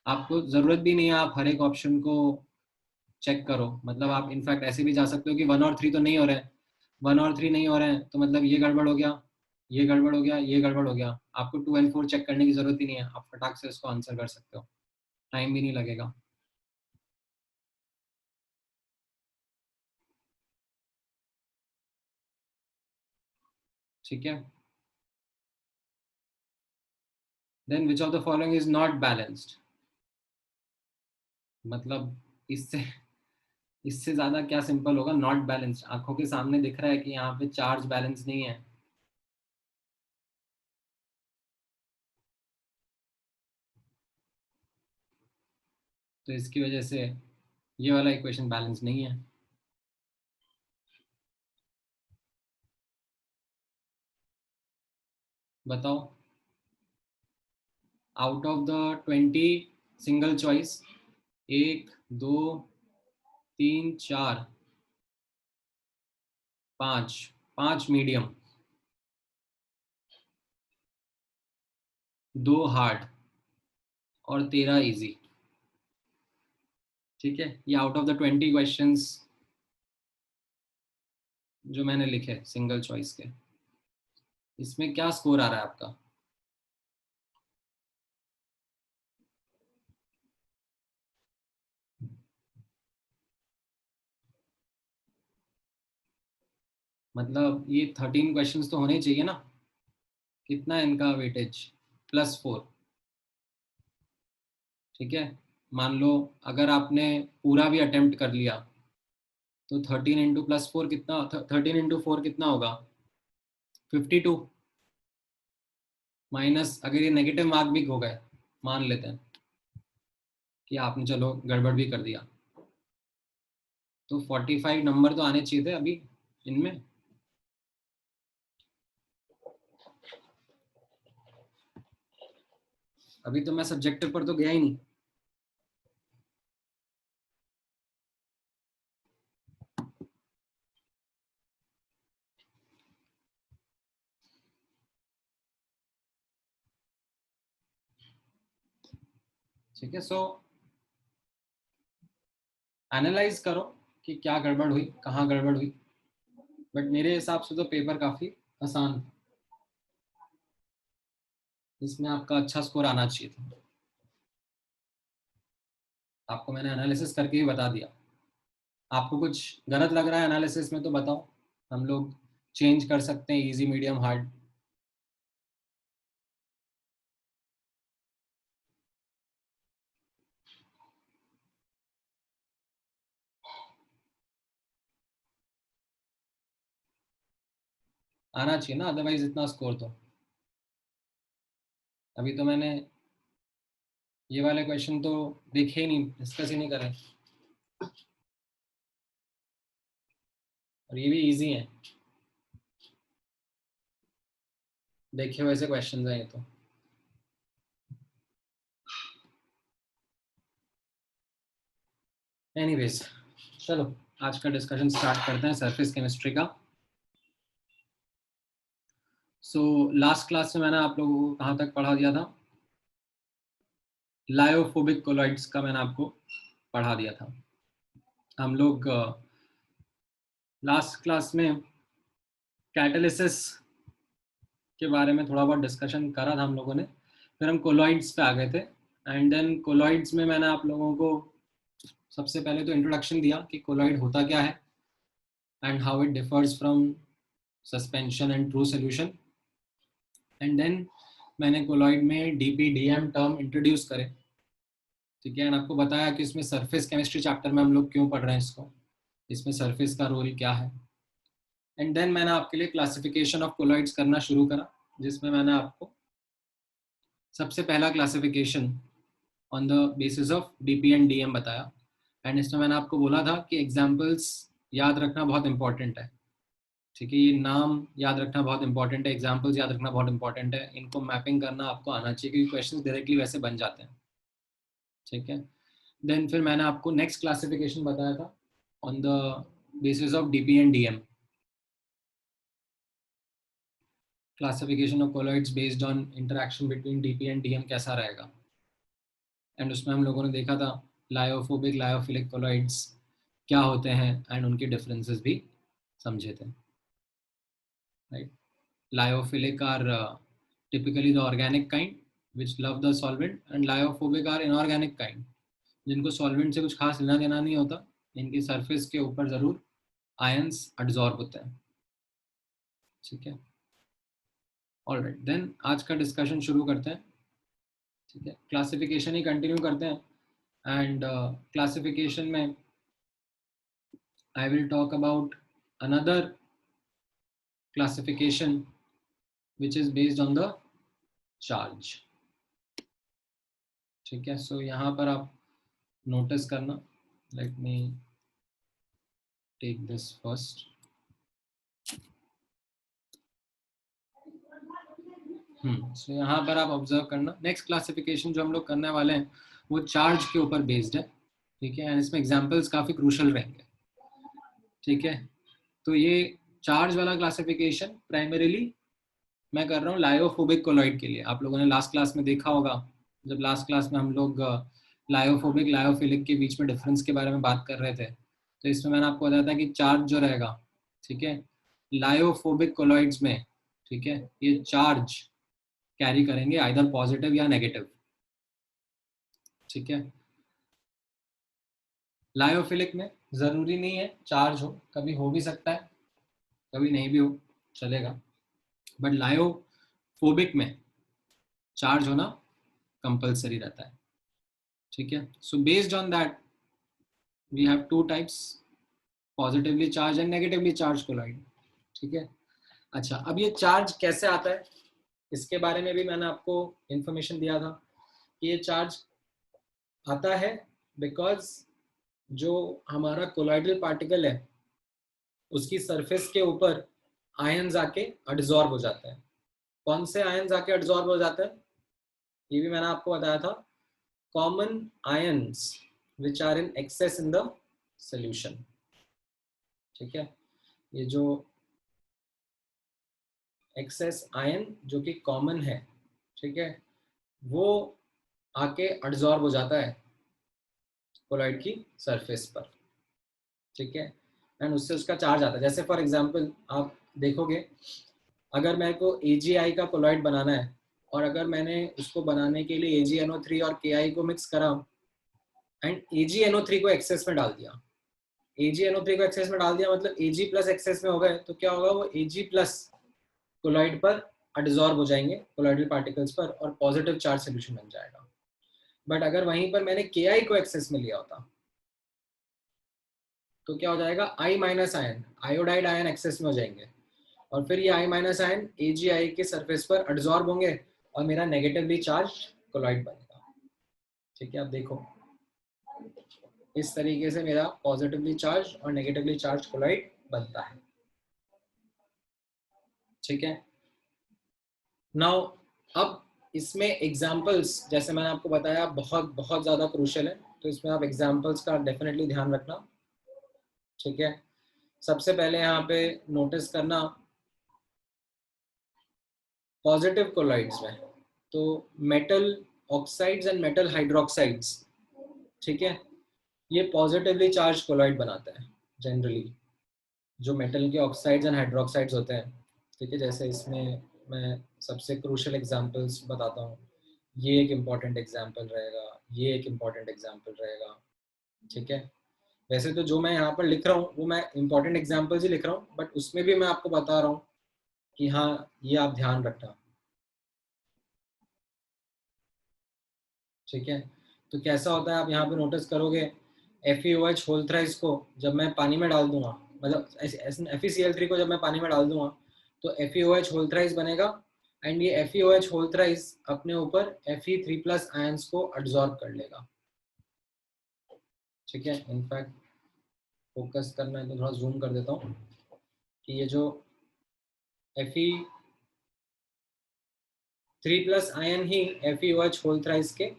आपको ज़रूरत भी नहीं है आप हर एक ऑप्शन को चेक करो, मतलब आप इनफैक्ट ऐसे भी जा सकते हो कि 1 और 3 तो नहीं हो रहे हैं. 1 और 3 नहीं हो रहे हैं तो मतलब ये गड़बड़ हो गया, ये गड़बड़ हो गया, ये गड़बड़ हो गया. आपको 2 और 4 चेक करने की जरूरत ही नहीं है, आप फटाक से इसको आंसर कर सकते हो, टाइम भी नहीं लगेगा. ठीक है, then which of the following is not balanced. मतलब इससे इससे ज्यादा क्या सिंपल होगा, नॉट बैलेंस्ड. आंखों के सामने दिख रहा है कि यहाँ पे चार्ज बैलेंस नहीं है, तो इसकी वजह से ये वाला इक्वेशन बैलेंस नहीं है. बताओ, out of the 20 single choice, 1 2 3 4 5, 5 medium, 2 hard और 13 इजी. ठीक है, ये आउट ऑफ द 20 क्वेश्चंस जो मैंने लिखे सिंगल चॉइस के. इसमें क्या स्कोर आ रहा है आपका, मतलब ये 13 क्वेश्चंस तो होने चाहिए ना. कितना है इनका वेटेज, +4. ठीक है, मान लो अगर आपने पूरा भी अटेम्प्ट कर लिया तो 13 इंटू प्लस 4 कितना, 13 इंटू 4 कितना होगा 52, माइनस अगर ये नेगेटिव मार्क भी हो गए, मान लेते हैं कि आपने चलो गड़बड़ भी कर दिया, तो 45 नंबर तो आने चाहिए थे अभी इनमें। अभी तो मैं सब्जेक्टिव पर तो गया ही नहीं। ठीक है, सो एनालाइज करो कि क्या गड़बड़ हुई, कहाँ गड़बड़ हुई, बट मेरे हिसाब से तो पेपर काफी आसान था, इसमें आपका अच्छा स्कोर आना चाहिए था। आपको मैंने एनालिसिस करके ही बता दिया। आपको कुछ गलत लग रहा है एनालिसिस में तो बताओ, हम लोग चेंज कर सकते हैं, इजी मीडियम हार्ड। आना चाहिए ना, अदरवाइज इतना स्कोर तो। अभी तो मैंने ये वाले क्वेश्चन तो देखे ही नहीं, डिस्कस ही नहीं करे, और ये भी इजी है, देखे वैसे क्वेश्चन हैं ये तो। एनीवेज, चलो आज का डिस्कशन स्टार्ट करते हैं सरफेस केमिस्ट्री का। सो लास्ट क्लास में मैंने आप लोगों को कहाँ तक पढ़ा दिया था, लायोफोबिक कोलॉइड्स का मैंने आपको पढ़ा दिया था। हम लोग लास्ट क्लास में कैटालिसिस के बारे में थोड़ा बहुत डिस्कशन करा था हम लोगों ने, फिर हम कोलॉइड्स पे आ गए थे। एंड देन कोलॉइड्स में मैंने आप लोगों को सबसे पहले तो इंट्रोडक्शन दिया कि कोलॉइड होता क्या है and how it differs from suspension and true solution. And then मैंने कोलॉइड में डीपीडीएम टर्म इंट्रोड्यूस करे, ठीक है, एंड आपको बताया कि इसमें सरफेस केमिस्ट्री चैप्टर में हम लोग क्यों पढ़ रहे हैं इसको, इसमें सरफेस का रोल क्या है। एंड देन मैंने आपके लिए क्लासिफिकेशन ऑफ कोलॉइड्स करना शुरू करा, जिसमें मैंने आपको सबसे पहला classification on the basis of DP and DM बताया। एंड इसमें मैंने आपको बोला था कि एग्जाम्पल्स याद रखना बहुत इंपॉर्टेंट है, ठीक है, ये नाम याद रखना बहुत इंपॉर्टेंट है, एग्जाम्पल्स याद रखना बहुत इंपॉर्टेंट है, इनको मैपिंग करना आपको आना चाहिए क्योंकि क्वेश्चन डायरेक्टली वैसे बन जाते हैं, ठीक है। देन फिर मैंने आपको नेक्स्ट क्लासिफिकेशन बताया था on the basis of DP and DM, classification of colloids based on interaction between DP and DM कैसा रहेगा। एंड उसमें हम लोगों ने देखा था लायोफोबिक लायोफिलिक कोलॉइड्स क्या होते हैं एंड उनके डिफरेंसेस भी समझे थे, right. Lyophilic are typically the organic kind which love the solvent, and lyophobic are inorganic kind जिनको सॉल्वेंट से कुछ खास लेना देना नहीं होता, इनकी सरफेस के ऊपर जरूर आयंस अब्जॉर्ब होते हैं, ठीक है। ऑलराइट, देन आज का डिस्कशन शुरू करते हैं, ठीक है, क्लासिफिकेशन ही कंटिन्यू करते हैं। एंड क्लासिफिकेशन में I will talk about another classification which is based on the charge, ठीक है। सो यहाँ पर आप नोटिस करना, let me take this first. So यहाँ पर आप ऑब्जर्व करना, नेक्स्ट क्लासिफिकेशन जो हम लोग करने वाले हैं वो चार्ज के ऊपर बेस्ड है, ठीक है, एंड इसमें एग्जांपल्स काफी क्रूशल रहेंगे, ठीक है। तो ये चार्ज वाला क्लासिफिकेशन प्राइमरीली मैं कर रहा हूँ लायोफोबिक कोलॉइड के लिए। आप लोगों ने लास्ट क्लास में देखा होगा, जब लास्ट क्लास में हम लोग लायोफोबिक लायोफिलिक के बीच में डिफरेंस के बारे में बात कर रहे थे, तो इसमें मैंने आपको बताया था कि चार्ज जो रहेगा, ठीक है, लायोफोबिक कोलॉइड्स में, ठीक है, ये चार्ज कैरी करेंगे आइदर पॉजिटिव या नेगेटिव, ठीक है। लायोफिलिक में जरूरी नहीं है चार्ज हो, कभी हो भी सकता है कभी नहीं भी हो, चलेगा, बट लायोफोबिक में चार्ज होना कंपलसरी रहता है, ठीक है। So based on that we have two types, positively charge and negatively charge colloid. ठीक है, अच्छा अब ये चार्ज कैसे आता है इसके बारे में भी मैंने आपको इंफॉर्मेशन दिया था कि ये चार्ज आता है बिकॉज जो हमारा कोलॉइडल पार्टिकल है उसकी सरफेस के ऊपर आयंस आके एडजॉर्ब हो जाता है। कौन से आयंस आके एडजॉर्ब हो जाता है ये भी मैंने आपको बताया था, common ions which are in excess in the solution. ठीक है, ये जो एक्सेस आयन जो कि कॉमन है, ठीक है, वो आके एडजॉर्ब हो जाता है कोलॉइड की सरफेस पर। ठीक है, एंड उससे उसका चार्ज आता है। जैसे फॉर एग्जांपल आप देखोगे अगर मेरे को AgI का कोलॉइड बनाना है और अगर मैंने उसको बनाने के लिए AgNO3 और Ki को मिक्स करा एंड AgNO3 को एक्सेस में डाल दिया, AgNO3 को एक्सेस में डाल दिया मतलब Ag प्लस एक्सेस में हो गए, तो क्या होगा वो Ag प्लस कोलॉइड पर एडजॉर्ब हो जाएंगे कोलॉइडल पार्टिकल्स पर और पॉजिटिव चार्ज सोल्यूशन बन जाएगा। बट अगर वहीं पर मैंने Ki को एक्सेस में लिया होता तो क्या हो जाएगा, I minus ion, iodide ion excess में हो जाएंगे और फिर ये I माइनस आयन AgI के सरफेस पर एडजॉर्ब होंगे और मेरा नेगेटिवली चार्ज कोलॉइड बनेगा। ठीक है, अब देखो इस तरीके से मेरा पॉजिटिवली चार्ज और नेगेटिवली चार्ज कोलॉइड बनता है। ठीक है, नाउ अब इसमें एग्जांपल्स जैसे मैंने आपको बताया बहुत बहुत ज़्यादा क्रूशियल है, तो इसमें आप एग्जांपल्स का डेफिनेटली ध्यान रखना। ठीक है, सबसे पहले यहाँ पे नोटिस करना पॉजिटिव कोलॉइड्स में तो metal oxides and metal hydroxides, ठीक है, ये पॉजिटिवली चार्ज कोलॉइड बनाता है जनरली, जो मेटल के ऑक्साइड्स एंड हाइड्रोक्साइड्स होते हैं। ठीक है, जैसे इसमें मैं सबसे क्रूशियल एग्जांपल्स बताता हूँ, ये एक इम्पॉर्टेंट एग्जांपल रहेगा, ये एक इम्पॉर्टेंट एग्जांपल रहेगा। ठीक है, वैसे तो जो मैं यहाँ पर लिख रहा हूँ वो मैं इम्पॉर्टेंट एग्जांपल्स ही लिख रहा हूँ, बट उसमें भी मैं आपको बता रहा हूँ कि हाँ ये आप ध्यान रखना। ठीक है, तो कैसा होता है आप यहाँ पे नोटिस करोगे FeOH होल थ्राइस को जब मैं पानी में डाल दूंगा, मतलब FeCl3 को जब मैं पानी में डाल दूंगा तो FeOH होल थ्राइस बनेगा एंड ये FeOH होल थ्राइस अपने ऊपर Fe3+ आयंस को एब्जॉर्ब कर लेगा। ठीक है, इनफैक्ट फोकस करना है तो थोड़ा जूम कर देता हूँ कि ये जो Fe3+ आयन ही FeOH होल थ्राइस के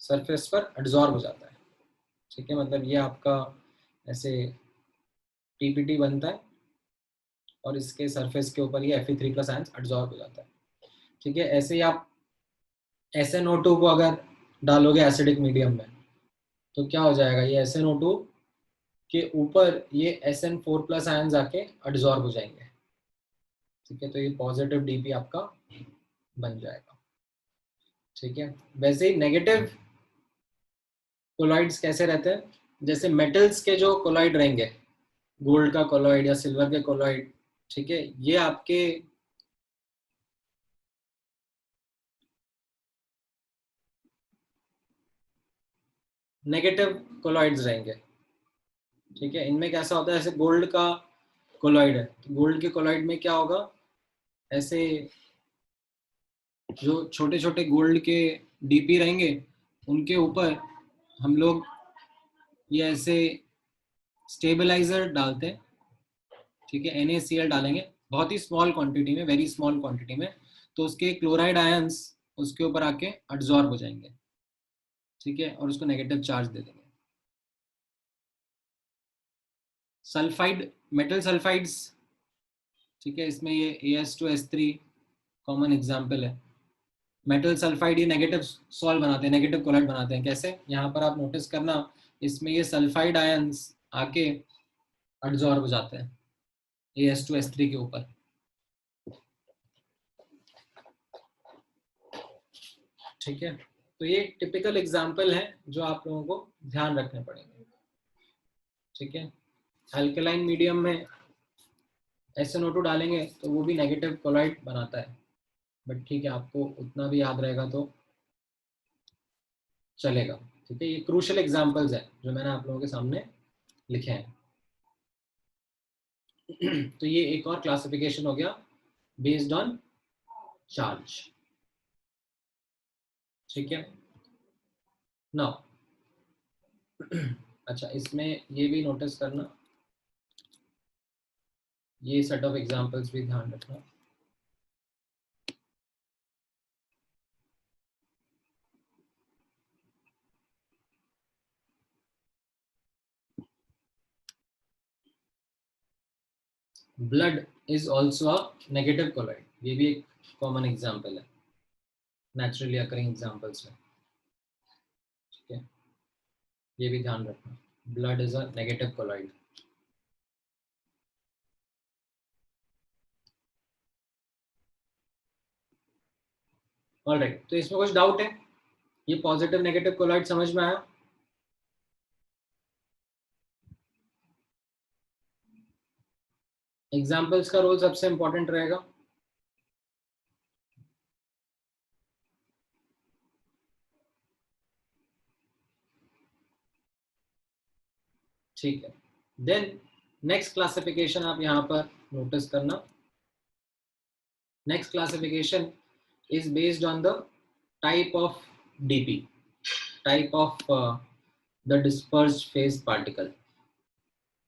सरफेस पर एब्जॉर्ब हो जाता है। ठीक है, मतलब ये आपका ऐसे PPT बनता है और इसके सरफेस के ऊपर ये Fe3+ आयंस एब्जॉर्ब हो जाता है। ठीक है, ऐसे ही आप SnO2 को अगर डालोगे एसिडिक मीडियम में तो क्या हो जाएगा, ये SnO2 के ऊपर ये Sn4+ आयंस आके एब्जॉर्ब हो जाएंगे। ठीक है, तो ये पॉजिटिव DP आपका बन जाएगा। ठीक है, वैसे ही नेगेटिव कोलॉइड्स कैसे रहते हैं, जैसे मेटल्स के जो कोलॉइड रहेंगे, गोल्ड का कोलॉइड या सिल्वर के कोलॉइड, ठीक है, ये आपके नेगेटिव कोलॉइड्स रहेंगे। ठीक है, इनमें कैसा होता है, ऐसे गोल्ड का कोलॉइड है तो गोल्ड के कोलॉइड में क्या होगा, ऐसे जो छोटे छोटे गोल्ड के DP रहेंगे उनके ऊपर हम लोग ये ऐसे स्टेबलाइजर डालते हैं। ठीक है, NaCl डालेंगे बहुत ही स्मॉल क्वांटिटी में, वेरी स्मॉल क्वांटिटी में, तो उसके क्लोराइड आयंस उसके ऊपर आके एब्जॉर्ब हो जाएंगे। ठीक है, और उसको नेगेटिव चार्ज दे देंगे। सल्फाइड, मेटल सल्फाइड्स, ठीक है, इसमें ये AS2S3 कॉमन एग्जाम्पल है। मेटल सल्फाइड ये नेगेटिव सॉल्व बनाते हैं, नेगेटिव कोलॉइड बनाते हैं। कैसे, यहाँ पर आप नोटिस करना इसमें ये सल्फाइड आयंस आके एब्जॉर्ब हो जाते हैं AS2S3 के ऊपर। ठीक है, तो ये टिपिकल एग्जाम्पल है जो आप लोगों को ध्यान रखने पड़ेंगे। ठीक है, अल्कलाइन मीडियम में SnO2 डालेंगे तो वो भी नेगेटिव कोलॉइड बनाता है, बट ठीक है आपको उतना भी याद रहेगा तो चलेगा। ठीक है, ये क्रूशियल एग्जांपल्स है जो मैंने आप लोगों के सामने लिखे हैं। तो ये एक और क्लासिफिकेशन हो गया बेस्ड ऑन चार्ज। ठीक है, नाउ अच्छा, इसमें ये भी नोटिस करना, ये सेट ऑफ एग्जांपल्स भी ध्यान रखना। Blood is also a negative colloid, ये भी एक कॉमन एग्जाम्पल है नेचुरली अकरिंग एग्जाम्पल्स में। ठीक है, ये भी ध्यान रखना, blood is a negative colloid. Alright, तो इसमें कुछ डाउट है? ये पॉजिटिव नेगेटिव कोलॉइड समझ में आया? एग्जाम्पल्स का रोल सबसे इंपॉर्टेंट रहेगा। ठीक है, देन नेक्स्ट क्लासिफिकेशन आप यहाँ पर नोटिस करना। Next classification is based on the type of DP, type of the dispersed phase particle.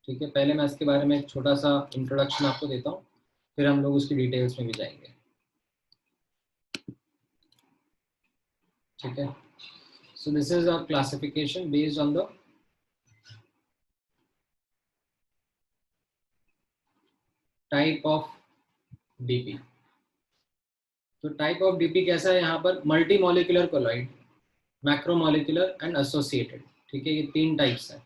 ठीक है, पहले मैं इसके बारे में एक छोटा सा इंट्रोडक्शन आपको देता हूँ, फिर हम लोग उसकी डिटेल्स में भी जाएंगे। ठीक है, so this is a classification based on the type of DP। तो टाइप ऑफ डीपी कैसा है यहाँ पर? Multi molecular colloid, macromolecular and associated. ठीक है, ये तीन टाइप्स हैं।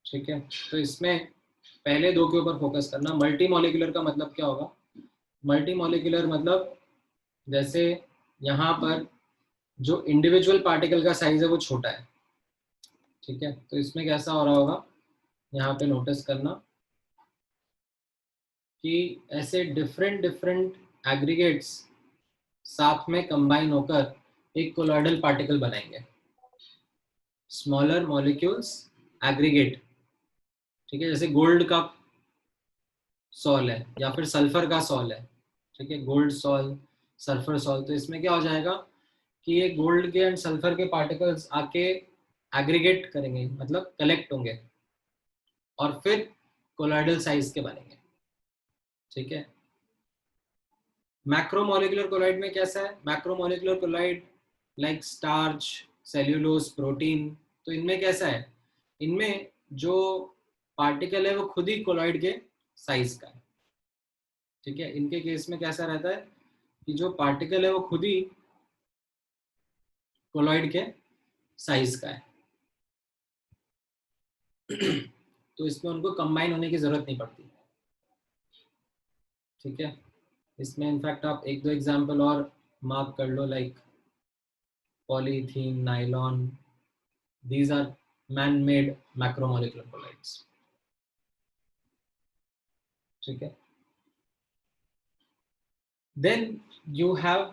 ठीक है, तो इसमें पहले दो के ऊपर फोकस करना। मल्टी मॉलिक्यूलर का मतलब क्या होगा? मल्टी मॉलिक्यूलर मतलब जैसे यहाँ पर जो इंडिविजुअल पार्टिकल का साइज है वो छोटा है। ठीक है, तो इसमें कैसा हो रहा होगा, यहाँ पे नोटिस करना कि ऐसे डिफरेंट डिफरेंट एग्रीगेट्स साथ में कंबाइन होकर एक कोलॉइडल पार्टिकल बनाएंगे। Smaller molecules aggregate. ठीक है, जैसे गोल्ड का सॉल है या फिर सल्फर का सॉल है। ठीक है, गोल्ड सॉल, सल्फर सॉल। तो इसमें क्या हो जाएगा कि ये गोल्ड के एंड सल्फर के पार्टिकल्स आके एग्रीगेट करेंगे, मतलब कलेक्ट होंगे और फिर कोलॉइडल साइज के बनेंगे। ठीक है, मैक्रोमोलिकुलर कोलॉइड में कैसा है? Macromolecular colloid like starch, cellulose, protein. तो इनमें कैसा है? इनमें जो पार्टिकल है वो खुद ही कोलॉइड के साइज का है। ठीक है, इनके केस में कैसा रहता है कि जो पार्टिकल है वो खुद ही कोलॉइड के साइज का है। तो इसमें उनको कंबाइन होने की जरूरत नहीं पड़ती। ठीक है, इसमें इनफैक्ट आप एक दो एग्जांपल और मार्क कर लो, like polythene, nylon, these are man-made macromolecular colloids। ठीक है, then you have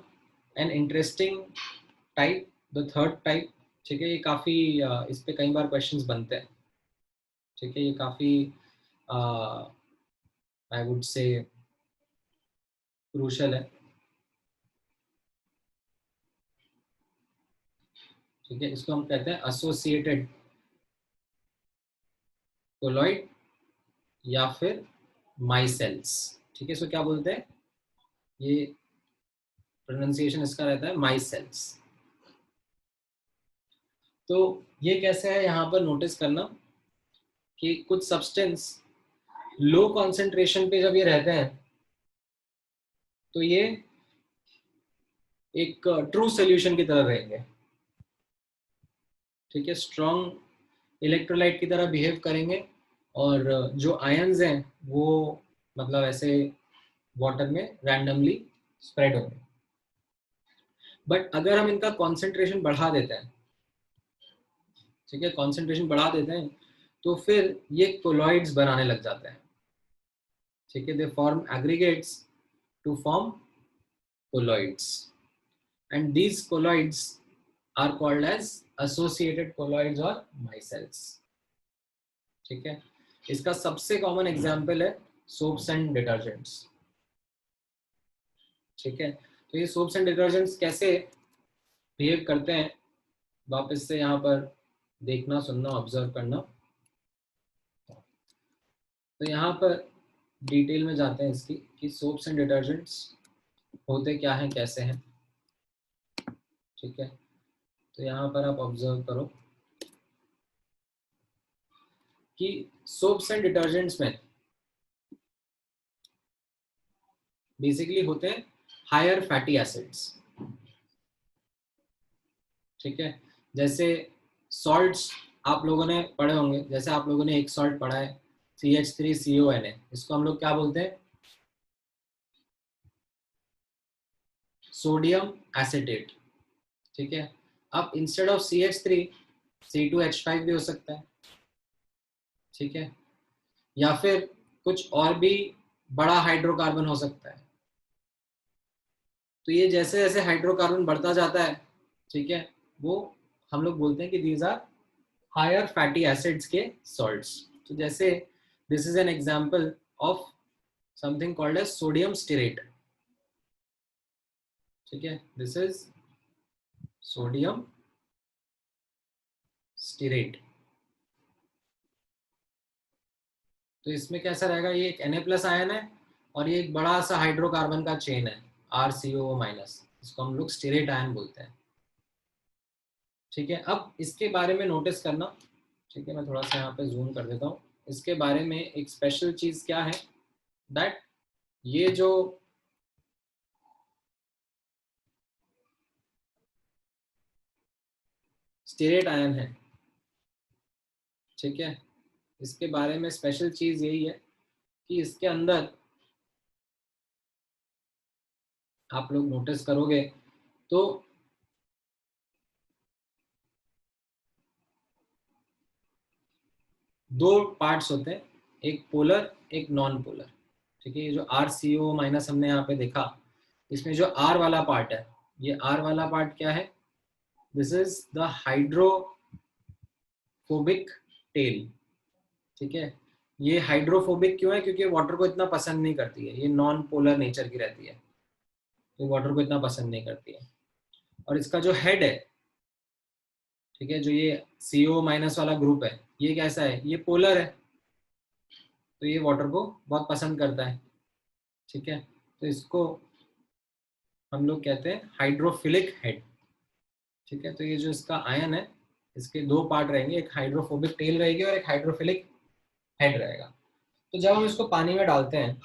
an interesting type, the third type। ठीक है, ये काफी इस पे कई बार क्वेश्चंस बनते हैं। ठीक है, ये काफी आई वुड से क्रूशल है। ठीक है, इसको हम कहते हैं एसोसिएटेड कोलॉइड या फिर माइसेल्स। ठीक है, इसको क्या बोलते हैं? ये प्रोनाउंसिएशन इसका रहता है माइसेल्स। तो ये कैसे है, यहाँ पर नोटिस करना कि कुछ सब्सटेंस लो कॉन्सेंट्रेशन पे जब ये रहते हैं तो ये एक ट्रू सॉल्यूशन की तरह रहेंगे। ठीक है, स्ट्रॉन्ग इलेक्ट्रोलाइट की तरह बिहेव करेंगे और जो आयंस हैं वो मतलब ऐसे वाटर में रैंडमली स्प्रेड होंगे। बट अगर हम इनका कॉन्सेंट्रेशन बढ़ा देते हैं, ठीक है, कॉन्सेंट्रेशन बढ़ा देते हैं तो फिर ये कोलॉइड्स बनाने लग जाते हैं। ठीक है, they form aggregates to form colloids and these colloids are called as associated colloids or micelles. ठीक है, इसका सबसे कॉमन एग्जांपल है सोप्स एंड डिटर्जेंट्स. ठीक है, तो ये सोप्स एंड डिटर्जेंट्स कैसे बिहेव करते हैं, वापस से यहाँ पर देखना, सुनना, ऑब्जर्व करना. तो यहाँ पर डिटेल में जाते हैं इसकी कि सोप्स एंड डिटर्जेंट्स होते क्या हैं, कैसे हैं. ठीक है, तो यहाँ पर आप ऑब्जर्व करो कि सोप्स एंड डिटर्जेंट्स में बेसिकली होते हैं हायर फैटी एसिड्स. ठीक है, जैसे सॉल्ट्स आप लोगों ने पढ़े होंगे, जैसे आप लोगों ने एक सॉल्ट पढ़ा है CH3CONA, इसको हम लोग क्या बोलते हैं, सोडियम एसिटेट. ठीक है, अब इंस्टेड ऑफ CH3 C2H5 भी हो सकता है. ठीक है, या फिर कुछ और भी बड़ा हाइड्रोकार्बन हो सकता है. तो ये जैसे जैसे हाइड्रोकार्बन बढ़ता जाता है, ठीक है, वो हम लोग बोलते हैं कि these are higher fatty acids के सॉल्ट्स. तो जैसे this is an example of something called as sodium stearate. ठीक है, दिस इज सोडियम स्टीरेट. तो इसमें कैसा रहेगा, ये एक Na+ आयन है और ये एक बड़ा सा हाइड्रोकार्बन का चेन है RCOO-, इसको हम लोग स्टीरेट आयन बोलते हैं. ठीक है, अब इसके बारे में नोटिस करना. ठीक है, मैं थोड़ा सा यहाँ पे जूम कर देता हूँ. इसके बारे में एक स्पेशल चीज क्या है, दैट ये जो स्टीरेट आयन है, ठीक है, इसके बारे में स्पेशल चीज यही है कि इसके अंदर आप लोग नोटिस करोगे तो दो पार्ट्स होते हैं, एक पोलर एक नॉन पोलर. ठीक है, ये जो RCOO- हमने यहाँ पे देखा, इसमें जो R वाला पार्ट है, ये R वाला पार्ट क्या है, this is the hydrophobic tell. ठीक है, ये हाइड्रोफोबिक क्यों है, क्योंकि वाटर को इतना पसंद नहीं करती है, ये नॉन पोलर नेचर की रहती है, तो वाटर को इतना पसंद नहीं करती है. और इसका जो हेड है, ठीक है, जो ये CO- वाला ग्रुप है, ये कैसा है, ये पोलर है, तो ये वाटर को बहुत पसंद करता है. ठीक है, तो इसको हम लोग कहते हैं हाइड्रोफिलिक हेड. ठीक है, तो ये जो इसका आयन है, इसके दो पार्ट रहेंगे, एक हाइड्रोफोबिक टेल रहेगी और एक हाइड्रोफिलिक हेड रहेगा. तो जब हम इसको पानी में डालते हैं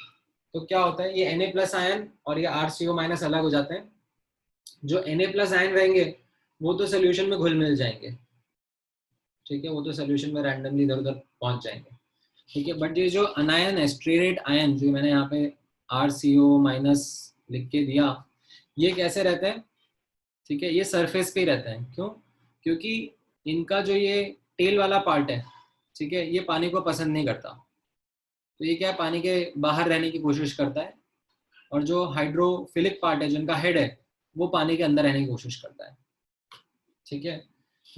तो क्या होता है, ये Na+ आयन और ये RCO- अलग हो जाते हैं. जो Na+ आयन रहेंगे वो तो सोल्यूशन में घुल मिल जाएंगे. ठीक है, वो तो सोल्यूशन में रैंडमली इधर उधर पहुंच जाएंगे. ठीक है, बट ये जो अनायन है, स्टीरेट आयन, जो मैंने यहाँ पे RCO- लिख के दिया, ये कैसे रहते हैं. ठीक है, ये सरफेस पे ही रहते हैं. क्यों, क्योंकि इनका जो ये टेल वाला पार्ट है, ठीक है, ये पानी को पसंद नहीं करता. तो ये क्या है, पानी के बाहर रहने की कोशिश करता है. और जो हाइड्रोफिलिक पार्ट है, जिनका हेड है, वो पानी के अंदर रहने की कोशिश करता है. ठीक है,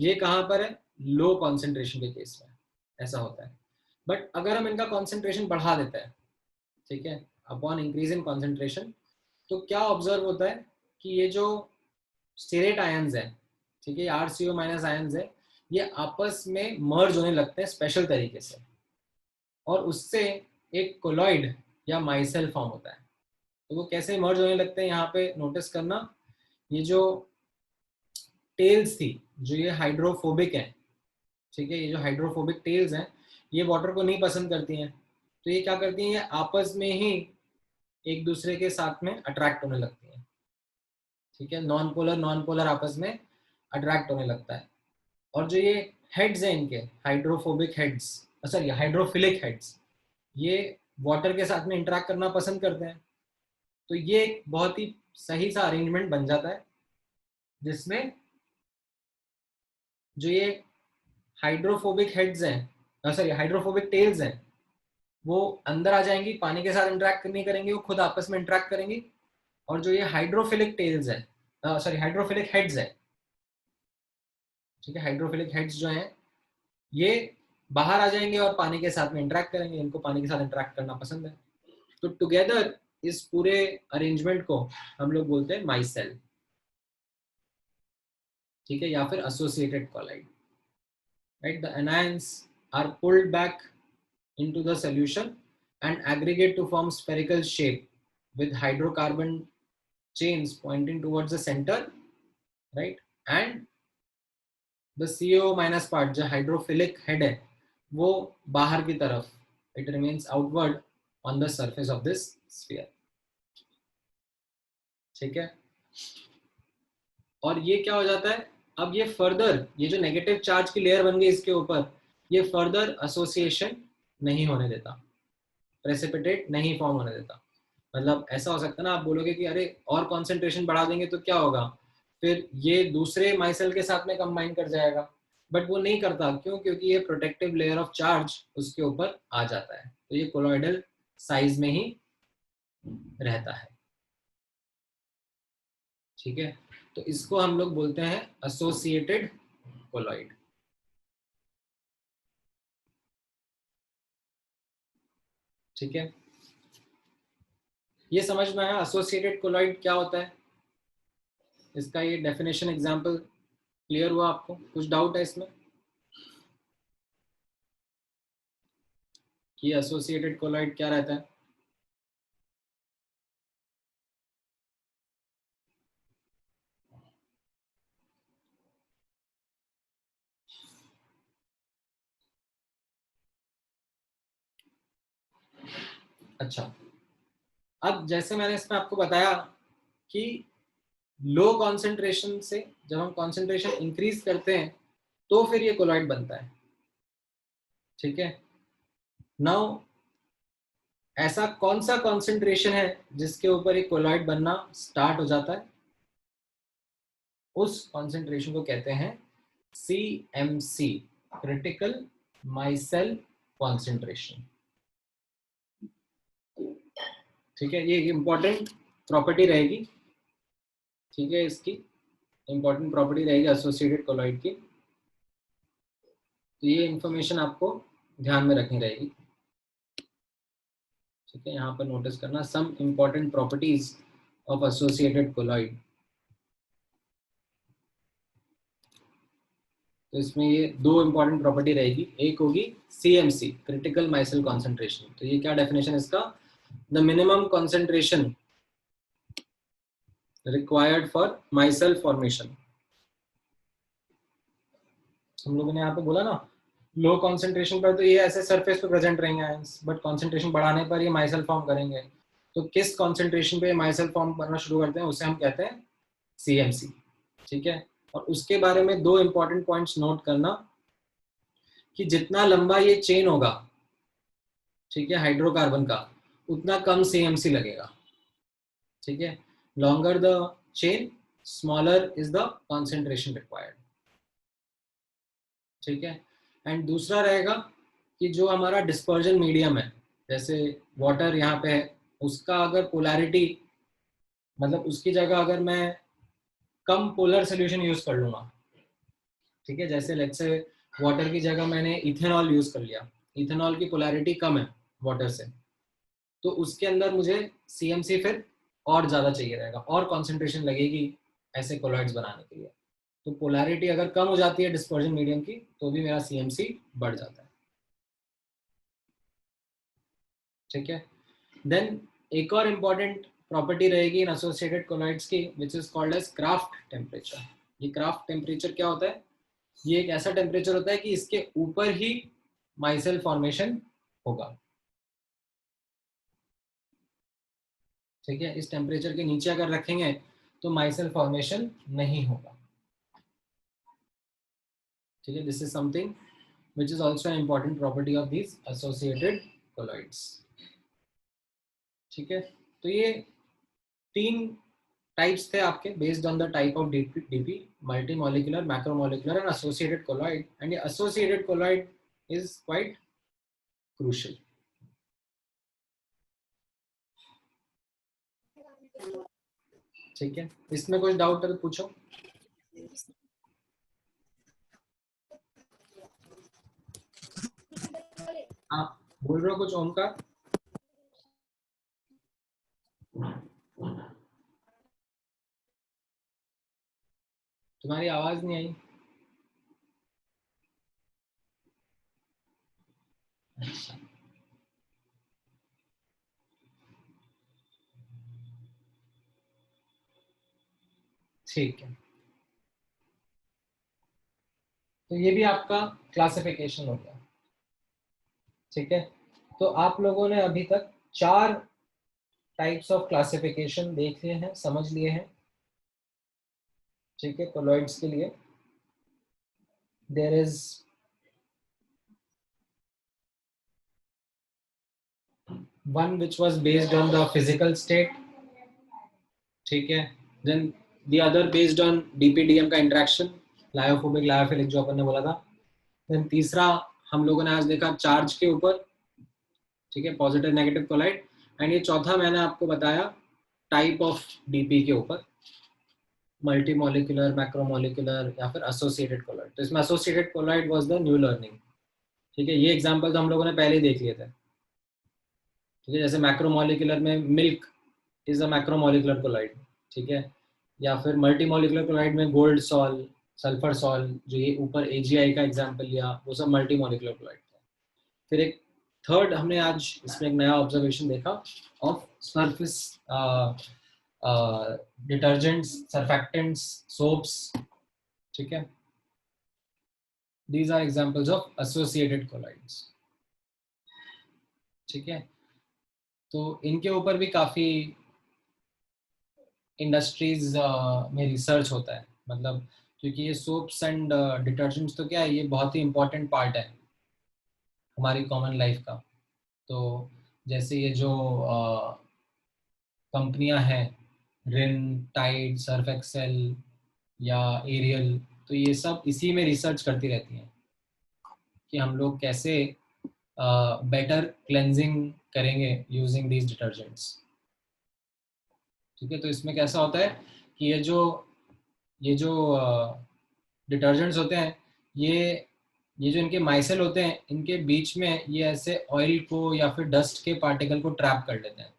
ये कहाँ पर है, लो कॉन्सेंट्रेशन के केस में ऐसा होता है. बट अगर हम इनका कॉन्सेंट्रेशन बढ़ा देते हैं, ठीक है, अपॉन इंक्रीज इन कॉन्सेंट्रेशन, तो क्या ऑब्जर्व होता है कि ये जो स्टीरेट आयंस है, ठीक है, RCO- आयंस है, ये आपस में मर्ज होने लगते हैं स्पेशल तरीके से, और उससे एक कोलॉइड या माइसेल फॉर्म होता है. तो वो कैसे मर्ज होने लगते हैं, यहाँ पे नोटिस करना. ये जो टेल्स थी, जो ये हाइड्रोफोबिक है, ठीक है, ये जो हाइड्रोफोबिक टेल्स हैं, ये वाटर को नहीं पसंद करती हैं. तो ये क्या करती हैं, ये आपस में ही एक दूसरे के साथ में अट्रैक्ट होने लगती हैं. ठीक है, नॉन पोलर आपस में अट्रैक्ट होने लगता है. और जो ये हेड्स हैं इनके, hydrophobic heads, sorry hydrophilic heads, ये वाटर के साथ में इंटरैक्ट करना पसंद करते हैं. तो ये एक बहुत ही सही सा अरेंजमेंट बन जाता है, जिसमें जो ये हाइड्रोफोबिक हेड्स हैं, सॉरी हाइड्रोफोबिक टेल्स हैं, वो अंदर आ जाएंगी, पानी के साथ इंटरैक्ट नहीं करेंगी, वो खुद आपस में इंटरैक्ट करेंगी. और जो ये हाइड्रोफिलिक टेल्स हैं, सॉरी हाइड्रोफिलिक हेड्स है, ठीक है। हाइड्रोफिलिक हेड्स जो हैं ये बाहर आ जाएंगे और पानी के साथ में इंटरेक्ट करेंगे, इनको पानी के साथ इंटरेक्ट करना पसंद है। तो टुगेदर इस पूरे अरेंजमेंट को हम लोग बोलते हैं माइसेल, ठीक है, या फिर associated colloid, right. The anions are pulled back into the solution and aggregate to form spherical shape with hydrocarbon chains pointing towards the center, right? And the CO minus part जो hydrophilic head है वो बाहर की तरफ, it remains outward on the surface of this sphere, ठीक है। और ये क्या हो जाता है, अब ये फर्दर, ये जो नेगेटिव चार्ज की लेयर बन गई इसके ऊपर, ये फर्दर एसोसिएशन नहीं होने देता, प्रेसिपिटेट नहीं फॉर्म होने देता। मतलब ऐसा हो सकता है ना, आप बोलोगे कि अरे और कॉन्सेंट्रेशन बढ़ा देंगे तो क्या होगा, फिर ये दूसरे माइसेल के साथ में कंबाइन कर जाएगा, बट वो नहीं करता। क्यों? क्योंकि ये प्रोटेक्टिव लेयर ऑफ चार्ज उसके ऊपर आ जाता है, तो ये कोलॉइडल साइज में ही रहता है, ठीक है। तो इसको हम लोग बोलते हैं एसोसिएटेड कोलॉइड, ठीक है। ये समझ में आया एसोसिएटेड कोलॉइड क्या होता है, इसका ये डेफिनेशन एग्जांपल क्लियर हुआ आपको? कुछ डाउट है इसमें कि एसोसिएटेड कोलॉइड क्या रहता है? अच्छा, अब जैसे मैंने इसमें आपको बताया कि लो कॉन्सेंट्रेशन से जब हम कॉन्सेंट्रेशन इंक्रीज करते हैं तो फिर ये कोलॉइड बनता है, ठीक है। नाउ ऐसा कौन सा कॉन्सेंट्रेशन है जिसके ऊपर ये कोलॉइड बनना स्टार्ट हो जाता है? उस कॉन्सेंट्रेशन को कहते हैं CMC, क्रिटिकल माइसेल कॉन्सेंट्रेशन, ठीक है। ये इंपॉर्टेंट प्रॉपर्टी रहेगी, ठीक है, इसकी इंपॉर्टेंट प्रॉपर्टी रहेगी एसोसिएटेड कोलॉइड की, तो ये इंफॉर्मेशन आपको ध्यान में रखनी रहेगी, ठीक है। यहाँ पर नोटिस करना some important properties of associated colloid. तो इसमें ये दो इंपॉर्टेंट प्रॉपर्टी रहेगी, एक होगी CMC, क्रिटिकल माइसेल कॉन्सेंट्रेशन। तो ये क्या डेफिनेशन इसका, the minimum concentration required for myself formation. हम लोगों ने यहाँ पे बोला ना, लो कॉन्सेंट्रेशन पर तो ये ऐसे सरफेस पे प्रेजेंट रहेंगे आयंस, बट कॉन्सेंट्रेशन बढ़ाने पर ये माइसेल फॉर्म करेंगे। तो किस कॉन्सेंट्रेशन पे माइसेल फॉर्म करना शुरू करते हैं उसे हम कहते हैं CMC, ठीक है। और उसके बारे में दो इंपॉर्टेंट पॉइंट्स नोट करना कि जितना लंबा ये चेन होगा, ठीक है, हाइड्रोकार्बन का, उतना कम CMC लगेगा, ठीक है। Longer the chain smaller is the concentration required, ठीक है। एंड दूसरा रहेगा कि जो हमारा डिस्पर्जन मीडियम है, जैसे वाटर यहाँ पे है, उसका अगर पोलैरिटी, मतलब उसकी जगह अगर मैं कम पोलर सोल्यूशन यूज कर लूंगा, ठीक है, जैसे लेट्स से वाटर की जगह मैंने इथेनॉल यूज कर लिया, इथेनॉल की पोलैरिटी कम है वाटर से, तो उसके अंदर मुझे CMC फिर और ज़्यादा चाहिए रहेगा, और कॉन्सेंट्रेशन लगेगी ऐसे कोलॉइड्स बनाने के लिए। तो पोलैरिटी अगर कम हो जाती है डिस्पर्जन मीडियम की तो भी मेरा CMC बढ़ जाता है, ठीक है। देन एक और इम्पॉर्टेंट प्रॉपर्टी रहेगी इन एसोसिएटेड कोलॉइड्स की, which is called as Krafft temperature. ये क्राफ्ट टेम्परेचर क्या होता है? ये एक ऐसा टेम्परेचर होता है कि इसके ऊपर ही माइसेल फॉर्मेशन होगा, ठीक है। इस टेम्परेचर के नीचे अगर रखेंगे तो माइसेल फॉर्मेशन नहीं होगा, ठीक है। This is something which is also an important property of these associated colloids, ठीक है। तो ये तीन टाइप्स थे आपके based on the type of DP, multi molecular, macromolecular and associated colloid, and ये associated colloid is quite crucial. ठीक है, इसमें कुछ डाउट है तो पूछो। हाँ, बोल रहे हो कुछ ओमकार? तुम्हारी आवाज नहीं आई। अच्छा, ठीक है, तो ये भी आपका क्लासिफिकेशन हो गया। ठीक है, तो आप लोगों ने अभी तक 4 टाइप्स ऑफ क्लासिफिकेशन देख लिए हैं, समझ लिए हैं। ठीक है, कोलॉइड्स के लिए there is one which was based on the physical state, ठीक है, then the other based on DPDM का इंटरेक्शन, लायोफोबिक लायोफिलिक जो अपन ने बोला था, then तीसरा हम लोगों ने आज देखा चार्ज के ऊपर, ठीक है, पॉजिटिव नेगेटिव कोलाइड, एंड ये चौथा मैंने आपको बताया टाइप ऑफ डीपी के ऊपर, मल्टी मॉलिक्यूलर, मैक्रोमोलिकुलर या फिर एसोसिएटेड कोलाइड। तो इसमें associated colloid was the new learning. ठीक है, ये एग्जांपल तो हम लोगों ने पहले ही देख लिए थे। ठीक है, जैसे मैक्रोमोलिकुलर में milk is a macromolecular colloid, ठीक है, या फिर मल्टी मॉलिकुलर कोलाइड में गोल्ड सॉल, सल्फर सॉल, जो ये ऊपर AgI का एग्जांपल लिया, वो सब मल्टी मॉलिकुलर कोलाइड थे। फिर एक थर्ड हमने आज इसमें एक नया ऑब्जर्वेशन देखा of surface detergents, surfactants, soaps. ठीक है, these are examples of associated colloids। ठीक है, तो इनके ऊपर भी काफी इंडस्ट्रीज में रिसर्च होता है, मतलब क्योंकि ये सोप्स एंड डिटर्जेंट्स तो क्या है, ये बहुत ही इंपॉर्टेंट पार्ट है हमारी कॉमन लाइफ का। तो जैसे ये जो कंपनियां हैं, रिन, टाइड, सर्फ एक्सेल या एरियल, तो ये सब इसी में रिसर्च करती रहती हैं कि हम लोग कैसे बेटर क्लेंजिंग करेंगे यूजिंग दीज डिटर्जेंट्स। ठीक है, तो इसमें कैसा होता है कि ये जो डिटर्जेंट्स होते हैं, ये जो इनके माइसेल होते हैं, इनके बीच में ये ऐसे ऑयल को या फिर डस्ट के पार्टिकल को ट्रैप कर लेते हैं।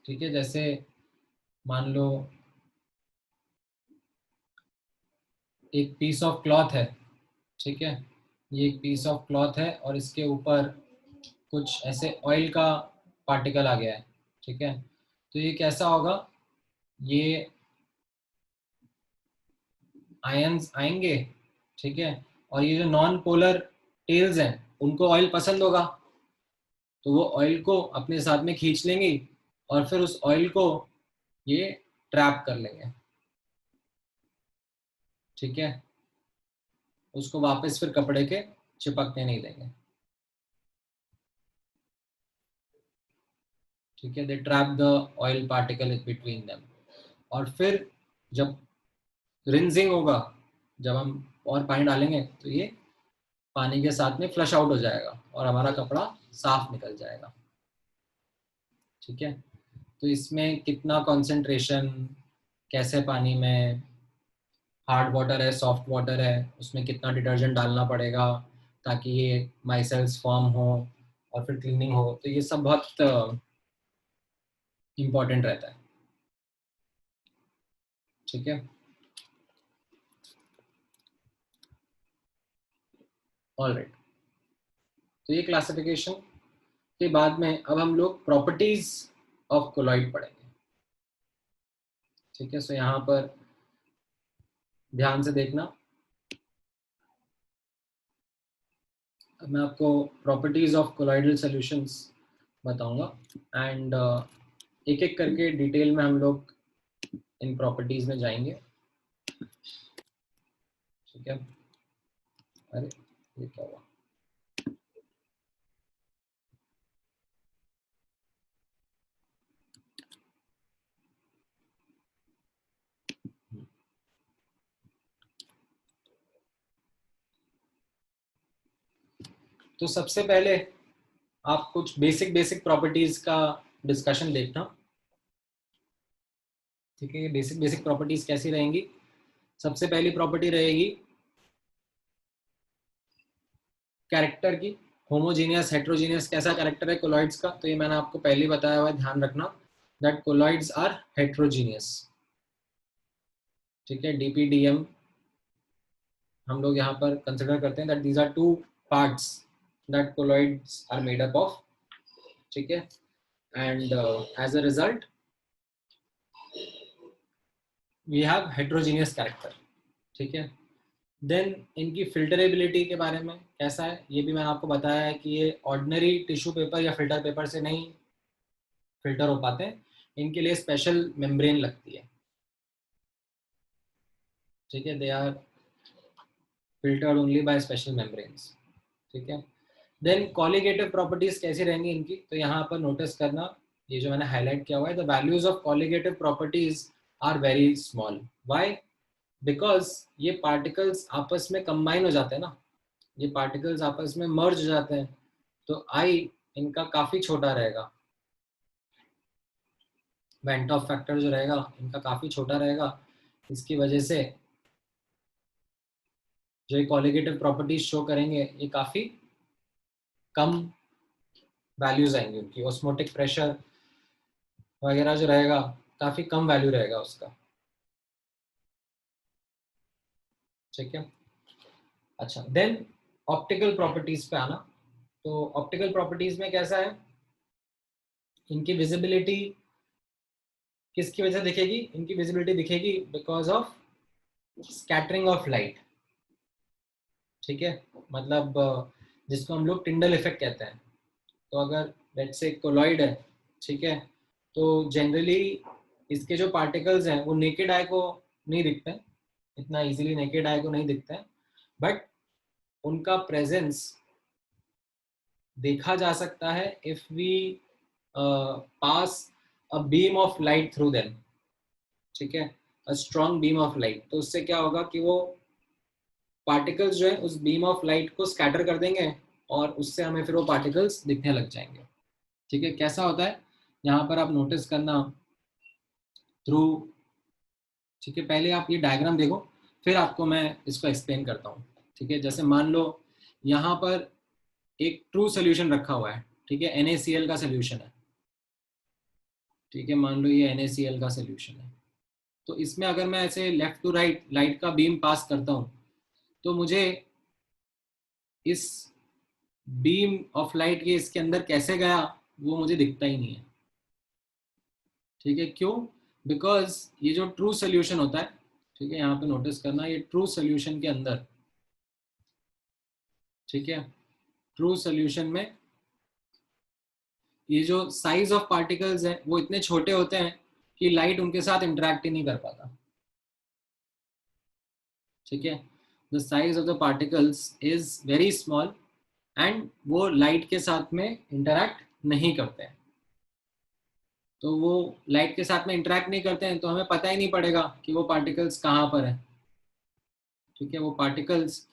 ठीक है, जैसे मान लो एक पीस ऑफ क्लॉथ है, ठीक है, ये एक पीस ऑफ क्लॉथ है और इसके ऊपर कुछ ऐसे ऑयल का पार्टिकल आ गया है। ठीक है, तो ये कैसा होगा, ये आयंस आएंगे, ठीक है, और ये जो नॉन पोलर टेल्स हैं उनको ऑयल पसंद होगा, तो वो ऑयल को अपने साथ में खींच लेंगे और फिर उस ऑयल को ये ट्रैप कर लेंगे। ठीक है, उसको वापस फिर कपड़े के चिपकने नहीं देंगे। ठीक है, they trap the oil particle between them, और फिर जब रिंजिंग होगा, जब हम और पानी डालेंगे तो ये पानी के साथ में फ्लश आउट हो जाएगा और हमारा कपड़ा साफ निकल जाएगा। ठीक है, तो इसमें कितना कंसंट्रेशन, कैसे पानी में, हार्ड वाटर है, सॉफ्ट वाटर है, उसमें कितना डिटर्जेंट डालना पड़ेगा ताकि ये माइसेल्स फॉर्म हो और फिर क्लीनिंग हो, तो ये सब बहुत इम्पोर्टेंट रहता है। ठीक है, ऑलराइट, तो ये क्लासिफिकेशन के बाद में अब हम लोग प्रॉपर्टीज ऑफ कोलॉइड पढ़ेंगे। ठीक है, सो यहाँ पर ध्यान से देखना, अब मैं आपको प्रॉपर्टीज ऑफ कोलॉइडल सॉल्यूशंस बताऊंगा, एंड एक एक करके डिटेल में हम लोग इन प्रॉपर्टीज में जाएंगे। ठीक है, अरे ये क्या हुआ, तो सबसे पहले आप कुछ बेसिक बेसिक प्रॉपर्टीज का डिस्कशन देखना, ठीक है। बेसिक बेसिक प्रॉपर्टीज कैसी रहेंगी? सबसे पहली प्रॉपर्टी रहेगी कैरेक्टर की, होमोजीनियस हेट्रोजीनियस कैसा कैरेक्टर है कोलॉइड्स का, तो ये मैंने आपको पहले ही बताया हुआ है, ध्यान रखना दैट कोलॉइड्स आर हेट्रोजीनियस, ठीक है। डीपीडीएम हम लोग यहाँ पर कंसिडर करते हैं that these are two parts that colloids are made up of, ठीक है। And as a result we have heterogeneous character, ठीक है। देन इनकी फिल्टरेबिलिटी के बारे में कैसा है, ये भी मैंने आपको बताया है कि ये ऑर्डिनरी टिश्यू पेपर या फिल्टर पेपर से नहीं फिल्टर हो पाते हैं, इनके लिए स्पेशल मेम्ब्रेन लगती है, ठीक है। They are filtered only by special membranes, ठीक है। देन कॉलिगेटिव प्रॉपर्टीज कैसी रहेंगी इनकी, तो यहाँ पर नोटिस करना, ये जो मैंने हाईलाइट किया हुआ है, the values of colligative properties are very small. Why? Because ये पार्टिकल्स आपस में कंबाइन हो जाते हैं ना, ये पार्टिकल्स आपस में मर्ज हो जाते हैं, तो आई इनका काफी छोटा रहेगा, वेंट ऑफ फैक्टर जो रहेगा इनका काफी छोटा रहेगा। इसकी वजह से जो ये कॉलिगेटिव प्रॉपर्टीज शो करेंगे ये काफी कम वैल्यूज आएंगे उनकी, ऑस्मोटिक प्रेशर वगैरह जो रहेगा काफी कम वैल्यू रहेगा उसका, ठीक है। अच्छा, देन ऑप्टिकल प्रॉपर्टीज पे आना, तो ऑप्टिकल प्रॉपर्टीज में कैसा है, इनकी विजिबिलिटी किसकी वजह से दिखेगी, इनकी विजिबिलिटी दिखेगी because of scattering of light, ठीक है। मतलब जिसको हम लोग टिंडल इफेक्ट कहते हैं। तो अगर लेट्स से कोलॉइड है, ठीक है, तो जनरली इसके जो पार्टिकल्स हैं वो नेकेड आई को नहीं दिखते हैं, इतना इजीली नेकेड आई को नहीं दिखते हैं, बट उनका प्रेजेंस देखा जा सकता है if we pass a beam of light through them, ठीक है, a strong beam of light. तो उससे क्या होगा कि वो पार्टिकल्स जो है उस बीम ऑफ लाइट को स्कैटर कर देंगे और उससे हमें फिर वो पार्टिकल्स दिखने लग जाएंगे, ठीक है। कैसा होता है यहाँ पर आप नोटिस करना थ्रू, ठीक है। पहले आप ये डायग्राम देखो, फिर आपको मैं इसको एक्सप्लेन करता हूँ, ठीक है। जैसे मान लो यहाँ पर एक ट्रू सोल्यूशन रखा हुआ है, ठीक है, NaCl का सोल्यूशन है, ठीक है। मान लो ये NaCl का सोल्यूशन है, तो इसमें अगर मैं ऐसे लेफ्ट टू राइट लाइट का बीम पास करता हूँ तो मुझे इस बीम ऑफ लाइट ये इसके अंदर कैसे गया वो मुझे दिखता ही नहीं है, ठीक है। क्यों? बिकॉज ये जो ट्रू सोल्यूशन होता है, ठीक है, यहाँ पे नोटिस करना, ये ट्रू सोल्यूशन के अंदर, ठीक है, ट्रू सोल्यूशन में ये जो साइज ऑफ पार्टिकल्स है वो इतने छोटे होते हैं कि लाइट उनके साथ इंटरेक्ट ही नहीं कर पाता, ठीक है। The size of the particles is very small and वो लाइट के साथ में इंटरेक्ट नहीं करते हैं। तो वो लाइट के साथ में इंटरेक्ट नहीं करते हैं तो हमें पता ही नहीं पड़ेगा कि वो पार्टिकल्स कहाँ पर है, ठीक है। वो पार्टिकल्स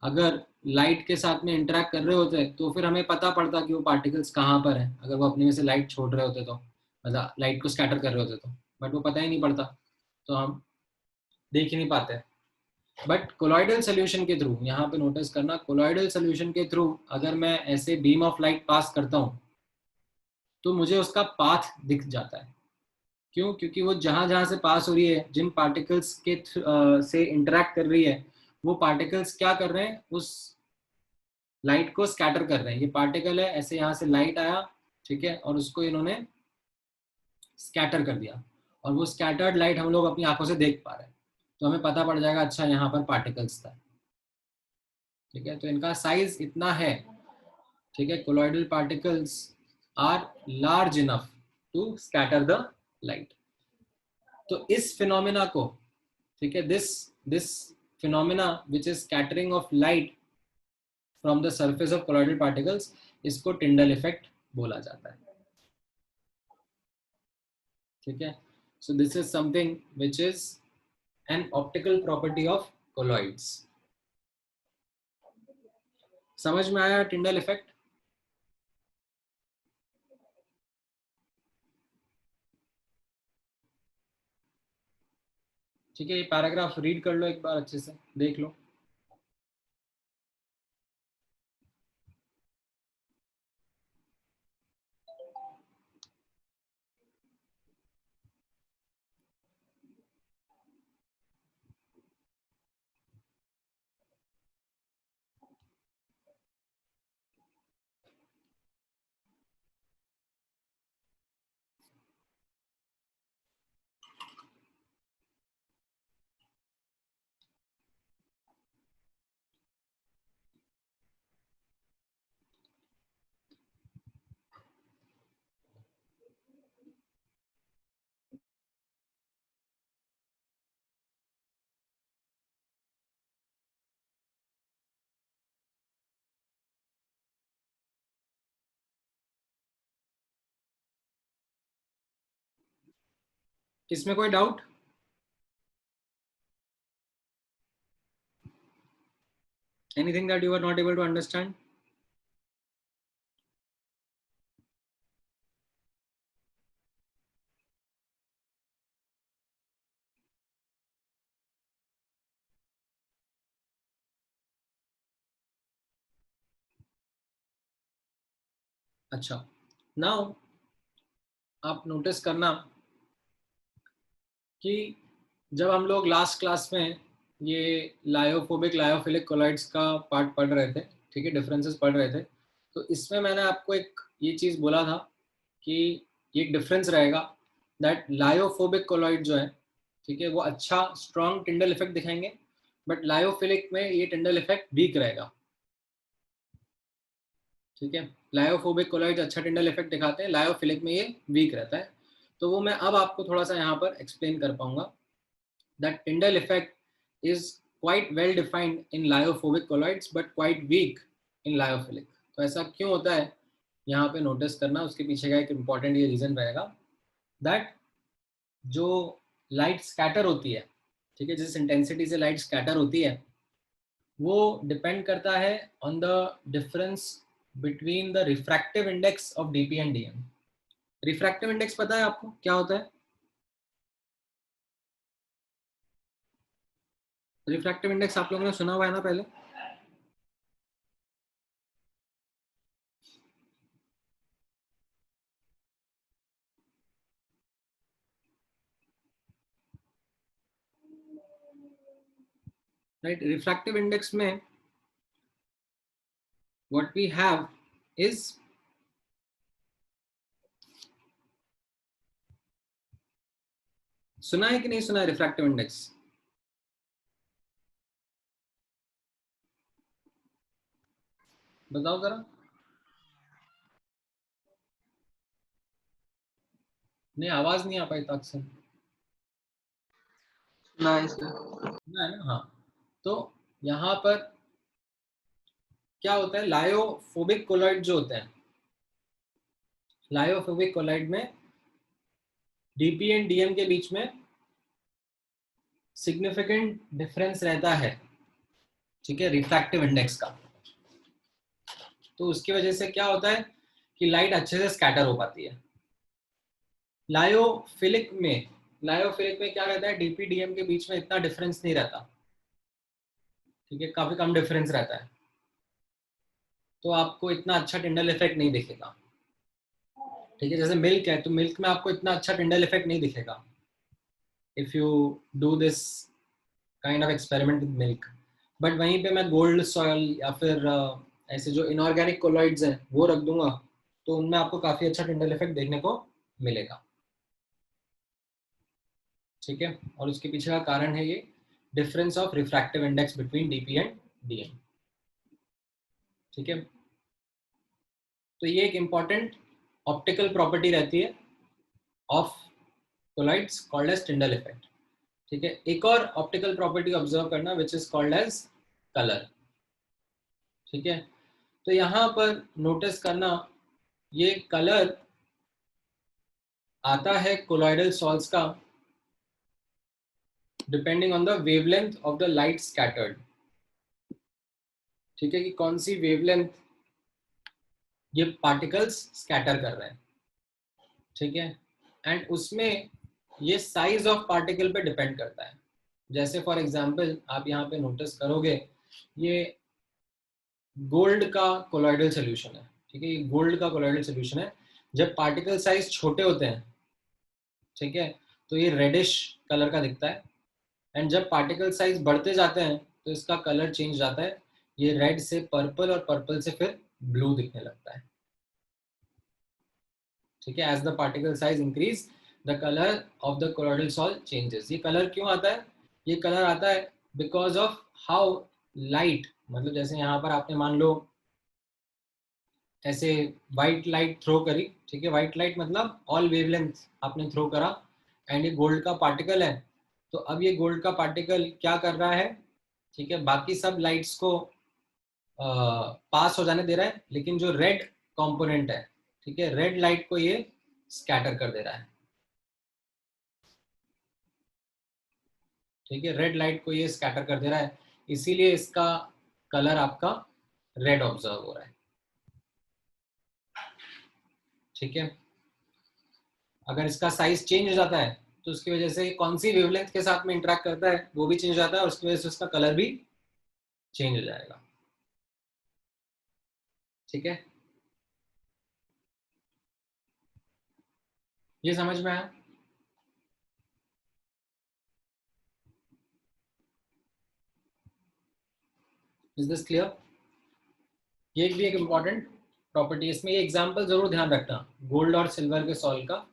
अगर लाइट के साथ में इंटरेक्ट कर रहे होते तो फिर हमें पता पड़ता कि वो पार्टिकल्स कहाँ पर है, अगर वो अपने में से लाइट छोड़ रहे होते तो, मतलब लाइट को स्कैटर कर रहे होते तो, बट वो पता ही नहीं पड़ता, तो हम देख ही नहीं पाते। बट कोलॉइडल सोल्यूशन के थ्रू, यहाँ पे नोटिस करना, कोलॉइडल सोल्यूशन के थ्रू अगर मैं ऐसे बीम ऑफ लाइट पास करता हूँ तो मुझे उसका पाथ दिख जाता है। क्यों? क्योंकि वो जहां जहां से पास हो रही है, जिन पार्टिकल्स के से इंटरेक्ट कर रही है, वो पार्टिकल्स क्या कर रहे हैं, उस लाइट को स्कैटर कर रहे हैं। ये पार्टिकल है, ऐसे यहाँ से लाइट आया, ठीक है, और उसको इन्होंने स्कैटर कर दिया, और वो स्कैटर्ड लाइट हम लोग अपनी आंखों से देख पा रहे हैं, तो हमें पता पड़ जाएगा अच्छा यहाँ पर पार्टिकल्स था, ठीक है। तो इनका साइज इतना है, ठीक है, colloidal particles are large enough to scatter the light. तो इस फिनोमेना को, ठीक है, this phenomena which is scattering of light from the surface of colloidal particles, इसको टिंडल इफेक्ट बोला जाता है, ठीक है। So this is something which is an optical property of colloids. समझ में आया टिंडल इफेक्ट? ठीक है, ये पैराग्राफ रीड कर लो एक बार, अच्छे से देख लो। इसमें कोई doubt? Anything that you are not able to understand? अच्छा, नाउ आप नोटिस करना कि जब हम लोग लास्ट क्लास में ये लायोफोबिक लायोफिलिक कोलॉइड्स का पार्ट पढ़ रहे थे, ठीक है, डिफरेंसेस पढ़ रहे थे, तो इसमें मैंने आपको एक ये चीज़ बोला था कि ये एक डिफरेंस रहेगा, दैट लायोफोबिक कोलॉइड जो है, ठीक है, वो अच्छा स्ट्रॉन्ग टिंडल इफेक्ट दिखाएंगे, बट लायोफिलिक में ये टिंडल इफेक्ट वीक रहेगा। ठीक है, लायोफोबिक कोलॉइड अच्छा टिंडल इफेक्ट दिखाते हैं, लायोफिलिक में ये वीक रहता है। तो वो मैं अब आपको थोड़ा सा यहाँ पर एक्सप्लेन कर पाऊंगा। That Tyndall effect is quite well defined in lyophobic colloids but quite weak in lyophilic। तो ऐसा क्यों होता है यहाँ पे नोटिस करना, उसके पीछे का एक इम्पॉर्टेंट ये रीजन रहेगा, दैट जो लाइट स्कैटर होती है, ठीक है, जिस इंटेंसिटी से लाइट स्कैटर होती है, वो डिपेंड करता है on the difference between the refractive index of DP and DM. Refractive index पता है आपको क्या होता है? रिफ्रैक्टिव इंडेक्स आप लोगों ने सुना हुआ है ना पहले? राइट, रिफ्रैक्टिव इंडेक्स में what we have is सुना है कि नहीं सुना है रिफ्रैक्टिव इंडेक्स? बताओ जरा। नहीं, आवाज नहीं आ पाई तक से। नाइस। सुना है ना? हाँ, तो यहाँ पर क्या होता है, लायोफोबिक कोलॉइड जो होते हैं, लायोफोबिक कोलॉइड में डीपी एंड डीएम के बीच में सिग्निफिकेंट डिफरेंस रहता है, ठीक है, रिफ्रैक्टिव इंडेक्स का। तो उसकी वजह से क्या होता है कि लाइट अच्छे से स्कैटर हो पाती है। लायोफिलिक में क्या रहता है, डीपी डीएम के बीच में इतना डिफरेंस नहीं रहता, ठीक है, काफी कम डिफरेंस रहता है, तो आपको इतना अच्छा टिंडल इफेक्ट नहीं दिखेगा। ठीक है, जैसे मिल्क है, तो मिल्क में आपको इतना अच्छा टिंडल इफेक्ट नहीं दिखेगा if you do this kind of experiment with milk. But वहीं पे मैं गोल्ड सॉयल या फिर ऐसे जो इनऑर्गेनिक कोलॉइड्स हैं वो रख दूंगा, तो उनमें आपको काफी अच्छा टिंडल इफेक्ट देखने को मिलेगा। ठीक है, और उसके पीछे का कारण है ये difference of refractive index between DP and DM. ठीक है, तो ये एक इंपॉर्टेंट ऑप्टिकल प्रॉपर्टी रहती है of colloids called as Tyndall effect. ठीक है, एक और ऑप्टिकल प्रॉपर्टी ऑब्जर्व करना which is called as colour. ठीक है, तो यहां पर नोटिस करना, ये कलर आता है कोलॉइडल सॉल्ट्स का depending on the wavelength of the light scattered. ठीक है, कि कौन सी वेवलेंथ ये पार्टिकल्स स्कैटर कर रहे हैं। ठीक है, एंड उसमें ये साइज ऑफ पार्टिकल पे डिपेंड करता है। जैसे फॉर एग्जांपल आप यहाँ पे नोटिस करोगे, ये गोल्ड का कोलॉइडल सोल्यूशन है, ठीक है, ये गोल्ड का कोलॉइडल सोल्यूशन है। जब पार्टिकल साइज छोटे होते हैं, ठीक है, तो ये रेडिश कलर का दिखता है, एंड जब पार्टिकल साइज बढ़ते जाते हैं तो इसका कलर चेंज जाता है, ये रेड से पर्पल और पर्पल से फिर ब्लू दिखने लगता है, ठीक है। As the particle size increase the colour of the colloidal salt changes. ये कलर क्यों आता है? ये कलर आता है बिकॉज ऑफ हाउ लाइट, मतलब जैसे यहाँ पर आपने मान लो ऐसे व्हाइट लाइट थ्रो करी, ठीक है, व्हाइट लाइट मतलब ऑल वेवलेंथ आपने थ्रो करा, एंड ये गोल्ड का पार्टिकल है, तो अब ये गोल्ड का पार्टिकल क्या कर रहा है, ठीक है, बाकी सब लाइट्स को पास हो जाने दे रहा है, लेकिन जो रेड कंपोनेंट है, ठीक है, रेड लाइट को ये स्कैटर कर दे रहा है, ठीक है, रेड लाइट को ये स्कैटर कर दे रहा है, इसीलिए इसका कलर आपका रेड ऑब्जर्व हो रहा है, ठीक है। अगर इसका साइज चेंज हो जाता है तो उसकी वजह से कौन सी वेवलेंथ के साथ में इंटरेक्ट करता है वो भी चेंज हो जाता है, और उसकी वजह से उसका कलर भी चेंज हो जाएगा, ठीक है। ये समझ में आया? Is this clear? ये भी एक इम्पॉर्टेंट प्रॉपर्टी, इसमें ये एग्जांपल जरूर ध्यान रखना गोल्ड और सिल्वर के सॉल्ट का,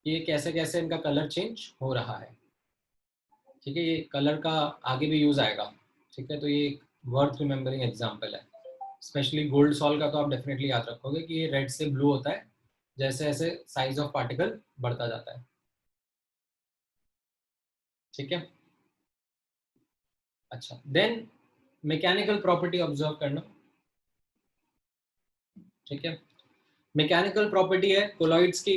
ये कैसे कैसे इनका कलर चेंज हो रहा है, ठीक है। ये कलर का आगे भी यूज आएगा, ठीक है, तो ये एक वर्थ रिमेम्बरिंग एग्जांपल है। स्पेशली गोल्ड सॉल्ट का तो आप डेफिनेटली याद रखोगे कि ये रेड से ब्लू होता है जैसे जैसे साइज ऑफ पार्टिकल बढ़ता जाता है, ठीक है। अच्छा, देन मैकेनिकल प्रॉपर्टी ऑब्जर्व करना, ठीक है। मैकेनिकल प्रॉपर्टी है कोलॉइड्स की,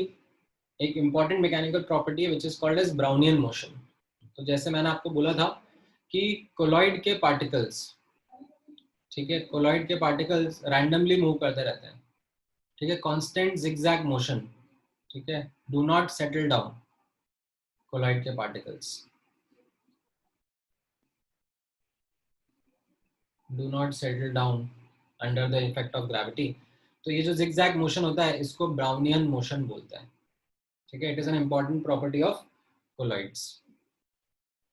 एक इंपॉर्टेंट मैकेनिकल प्रॉपर्टी है which is called as Brownian motion. तो जैसे मैंने आपको बोला था कि कोलॉइड के पार्टिकल्स, ठीक है, कोलॉइड के पार्टिकल्स रैंडमली मूव करते रहते हैं, ठीक है, कांस्टेंट जिगजैग मोशन, ठीक है, do not settle down colloid के particles, do not settle down under the effect of gravity. तो ये जो जिगजैग मोशन होता है इसको ब्राउनियन मोशन बोलते हैं, ठीक है। It is an important property of colloids.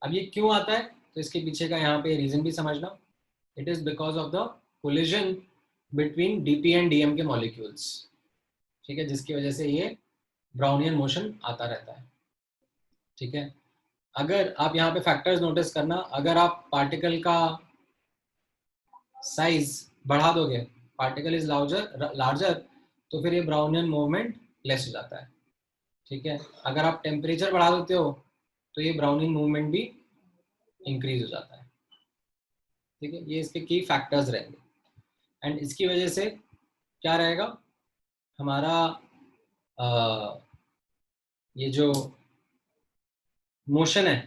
अब ये क्यों आता है तो इसके पीछे का यहाँ पे रीजन भी समझना। It is because of the collision between DP and DM के मॉलिक्यूल्स, ठीक है, जिसकी वजह से ये ब्राउनियन मोशन आता रहता है, ठीक है। अगर आप यहाँ पे फैक्टर्स नोटिस करना, अगर आप पार्टिकल का साइज बढ़ा दोगे, पार्टिकल इज लार्जर लार्जर, तो फिर ये ब्राउनियन मूवमेंट लेस हो जाता है, ठीक है। अगर आप टेम्परेचर बढ़ा देते हो तो ये ब्राउनिंग मूवमेंट भी इंक्रीज हो जाता है, ठीक है। ये इसके की फैक्टर्स रहेंगे, एंड इसकी वजह से क्या रहेगा हमारा ये जो मोशन है,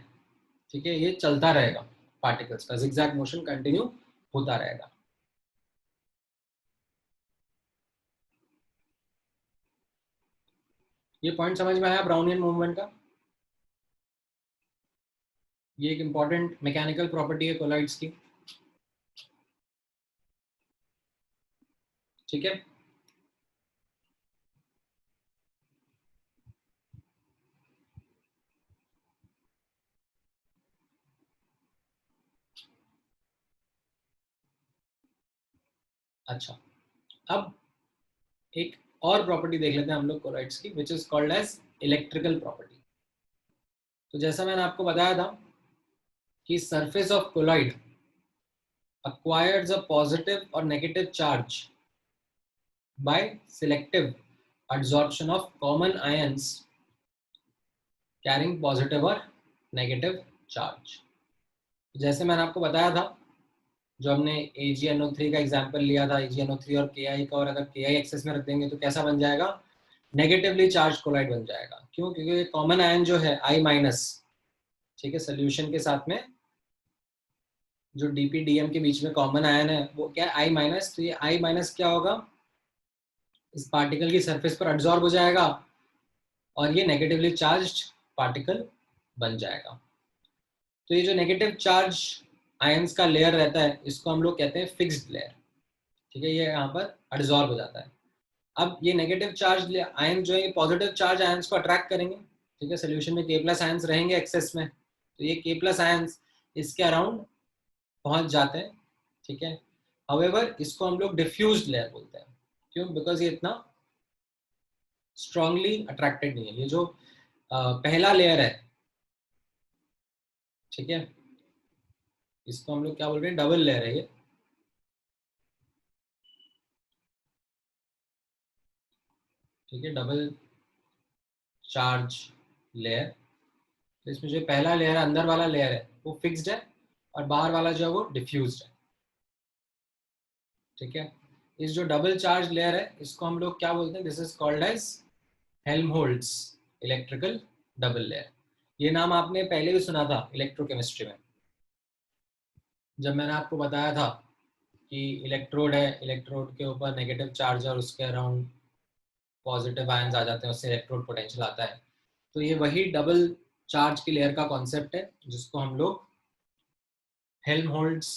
ठीक है, ये चलता रहेगा, पार्टिकल्स का जिगजैग मोशन कंटिन्यू होता रहेगा। ये पॉइंट समझ में आया ब्राउनियन मूवमेंट का? ये एक इंपॉर्टेंट मैकेनिकल प्रॉपर्टी है कोलॉइड्स की, ठीक है। अच्छा, अब एक और प्रॉपर्टी देख लेते हैं हम लोग कोलॉइड्स की, which is called as electrical property. तो जैसा मैंने आपको बताया था कि surface of colloid acquires a positive or negative charge by selective adsorption of common ions carrying positive or negative charge। जैसे मैंने आपको बताया था, जो हमने AgNO3 का एग्जांपल लिया था, AgNO3 और Ki का, और अगर Ki एक्सेस में रख देंगे तो कैसा बन जाएगा, नेगेटिवली चार्ज कोलाइड बन जाएगा। क्यों? क्योंकि कॉमन आयन जो है I-, ठीक है, सोल्यूशन के साथ में जो DP-DM के बीच में कॉमन आयन है वो क्या है, I-। तो ये I- क्या होगा, इस पार्टिकल की सरफेस पर एब्जॉर्ब हो जाएगा और ये नेगेटिवली चार्ज्ड पार्टिकल बन जाएगा। तो ये जो नेगेटिव चार्ज आयंस का लेयर रहता है इसको हम लोग कहते हैं फिक्स्ड लेयर, ठीक है, ये यहाँ पर एब्जॉर्ब हो जाता है। अब ये नेगेटिव चार्ज आयन जो है पॉजिटिव चार्ज आयंस को अट्रैक्ट करेंगे, ठीक है, सोल्यूशन में के प्लस आयंस रहेंगे एक्सेस में, तो ये के प्लस आयंस इसके अराउंड पहुंच जाते हैं, ठीक है। हाउएवर इसको हम लोग डिफ्यूज्ड लेयर बोलते हैं, क्यों? बिकॉज ये इतना स्ट्रांगली अट्रैक्टेड नहीं है। ये जो पहला लेयर है, ठीक है, इसको हम लोग क्या बोल रहे हैं, डबल लेयर है ये, ठीक है, डबल चार्ज लेयर। तो इसमें जो पहला लेयर है, अंदर वाला लेयर है वो फिक्स्ड है, और बाहर वाला जो है वो डिफ्यूज्ड है, ठीक है। इस जो डबल चार्ज लेयर है इसको हम लोग क्या बोलते हैं, this is called as Helmholtz electrical double layer. ये नाम आपने पहले भी सुना था इलेक्ट्रोकेमिस्ट्री में, जब मैंने आपको बताया था कि इलेक्ट्रोड है, इलेक्ट्रोड के ऊपर नेगेटिव चार्ज और उसके अराउंड पॉजिटिव आयंस आ जाते हैं, उससे इलेक्ट्रोड पोटेंशियल आता है। तो ये वही डबल चार्ज की लेयर का कॉन्सेप्ट है जिसको हम लोग हेल्महोल्ट्ज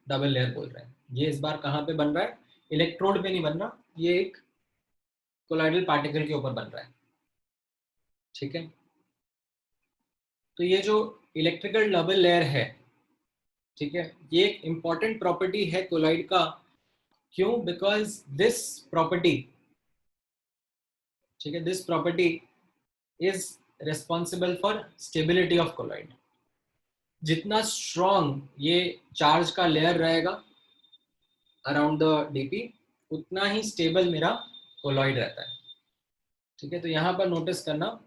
डबल लेयर बोल रहे हैं। ये इस बार कहाँ पे बन रहा है, इलेक्ट्रोड पे नहीं बन रहा, ये एक कोलॉइडल पार्टिकल के ऊपर बन रहा है, ठीक है। तो ये जो इलेक्ट्रिकल डबल लेयर है, ठीक है, ये एक इंपॉर्टेंट प्रॉपर्टी है कोलॉइड का। क्यों? बिकॉज दिस प्रॉपर्टी, ठीक है, this property is responsible for stability of colloid. जितना स्ट्रॉन्ग ये चार्ज का लेयर रहेगा अराउंड द डीपी, उतना ही स्टेबल मेरा कोलॉइड रहता है, ठीक है। तो यहाँ पर नोटिस करना,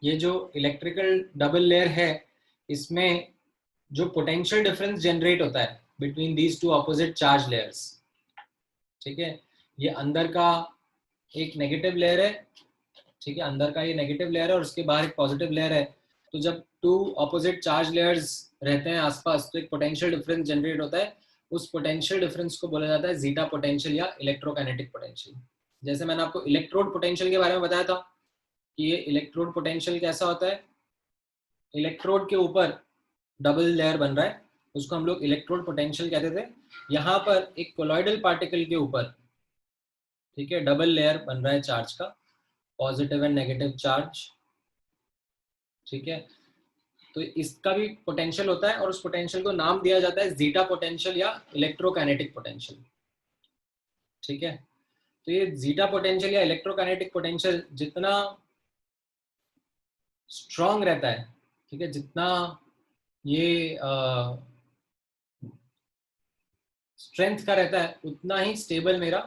ये जो इलेक्ट्रिकल डबल लेयर है इसमें जो पोटेंशियल डिफरेंस जनरेट होता है between these two opposite charge layers, ठीक है, ये अंदर का एक नेगेटिव लेयर है, ठीक है, अंदर का ये नेगेटिव लेयर है और उसके बाहर एक पॉजिटिव लेयर है। तो जब टू ऑपोजिट चार्ज लेयर्स रहते हैं आसपास तो एक पोटेंशियल डिफरेंस जनरेट होता है। उस पोटेंशियल डिफरेंस को बोला जाता है जीटा पोटेंशियल या इलेक्ट्रोकाइनेटिक पोटेंशियल। जैसे मैंने आपको इलेक्ट्रोड पोटेंशियल के बारे में बताया था कि ये इलेक्ट्रोड पोटेंशियल कैसा होता है, इलेक्ट्रोड के ऊपर डबल लेयर बन रहा है, उसको हम लोग इलेक्ट्रोड पोटेंशियल कहते थे। यहाँ पर एक कोलॉइडल पार्टिकल के ऊपर, ठीक है, डबल लेयर बन रहा है चार्ज का, पॉजिटिव एंड नेगेटिव चार्ज, ठीक है। तो इसका भी पोटेंशियल होता है और उस पोटेंशियल को नाम दिया जाता है जीटा पोटेंशियल या इलेक्ट्रोकाइनेटिक पोटेंशियल, ठीक है। तो ये जीटा पोटेंशियल या इलेक्ट्रोकाइनेटिक पोटेंशियल जितना स्ट्रॉन्ग रहता है, ठीक है, जितना ये स्ट्रेंथ का रहता है उतना ही स्टेबल मेरा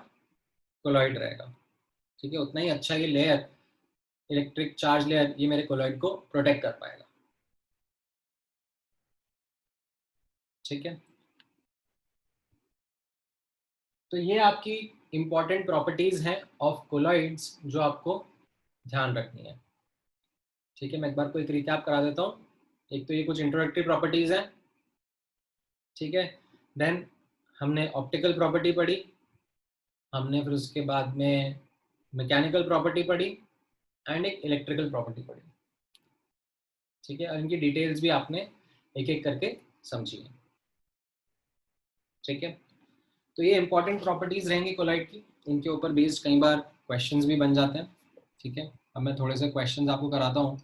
कोलॉइड रहेगा, ठीक है, उतना ही अच्छा ये लेयर, इलेक्ट्रिक चार्ज लेयर, ये मेरे कोलॉइड को प्रोटेक्ट कर पाएगा, ठीक है। तो ये आपकी इंपॉर्टेंट प्रॉपर्टीज हैं ऑफ कोलॉइड्स जो आपको ध्यान रखनी है, ठीक है। मैं एक बार को एक रिकैप करा देता हूँ। एक तो ये कुछ इंट्रोडक्टरी प्रॉपर्टीज हैं, ठीक है। देन हमने ऑप्टिकल प्रॉपर्टी पढ़ी, हमने फिर उसके बाद में मैकेनिकल प्रॉपर्टी पढ़ी एंड एक इलेक्ट्रिकल प्रॉपर्टी पढ़ी, ठीक है। और इनकी डिटेल्स भी आपने एक एक करके समझी है, ठीक है। तो ये इंपॉर्टेंट प्रॉपर्टीज रहेंगी कोलाइड की, इनके ऊपर बेस्ड कई बार क्वेश्चंस भी बन जाते हैं, ठीक है। अब मैं थोड़े से क्वेश्चंस आपको कराता हूँ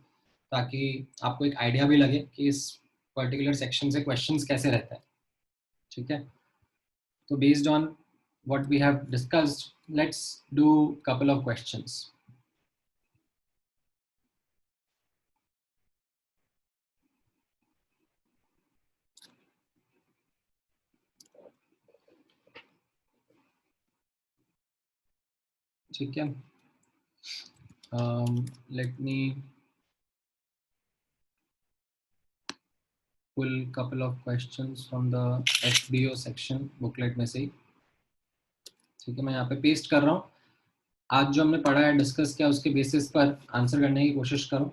ताकि आपको एक आइडिया भी लगे कि इस पर्टिकुलर सेक्शन से क्वेश्चंस कैसे रहते हैं, ठीक है। तो based on what we have discussed, let's do couple of questions. ठीक है, let me pull couple of questions from the FBO section booklet में से ही, ठीक है, मैं यहाँ पे पेस्ट कर रहा हूँ। आज जो हमने पढ़ा है, डिस्कस किया, उसके बेसिस पर आंसर करने की कोशिश करो।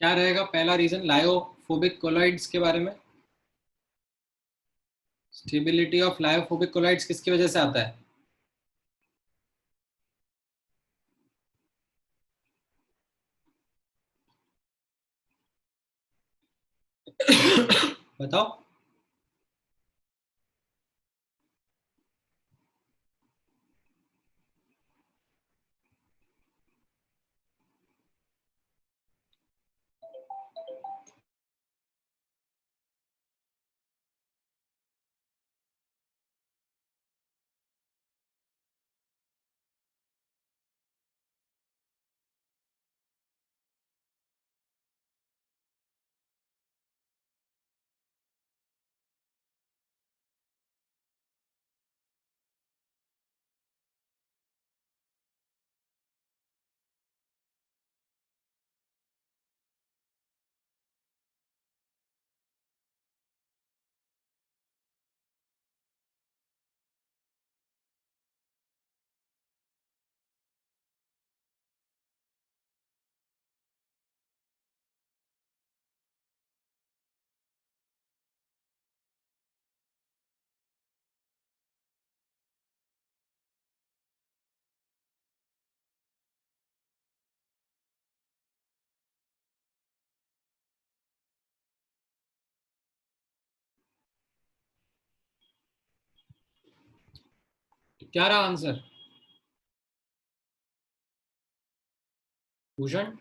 क्या रहेगा पहला रीजन लायोफोबिक कोलॉइड्स के बारे में? स्टेबिलिटी ऑफ लायोफोबिक कोलॉइड्स किसकी वजह से आता है? बताओ। क्या रहा आंसर? भूषण,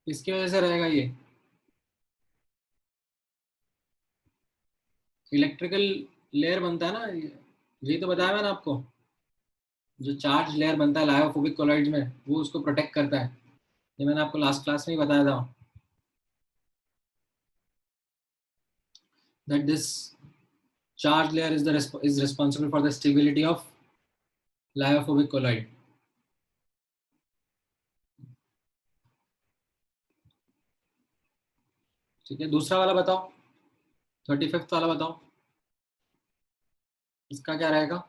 किसकी वजह से रहेगा ये? इलेक्ट्रिकल लेयर बनता है ना, यही तो बताया मैंने आपको। जो चार्ज लेयर बनता है लायोफोबिक कोलॉइड्स में, वो उसको प्रोटेक्ट करता है। ये मैंने आपको लास्ट क्लास में ही बताया था, that this charge layer is is responsible for the stability of lyophobic colloid. ठीक है, दूसरा वाला बताओ, 35th वाला बताओ, इसका क्या रहेगा?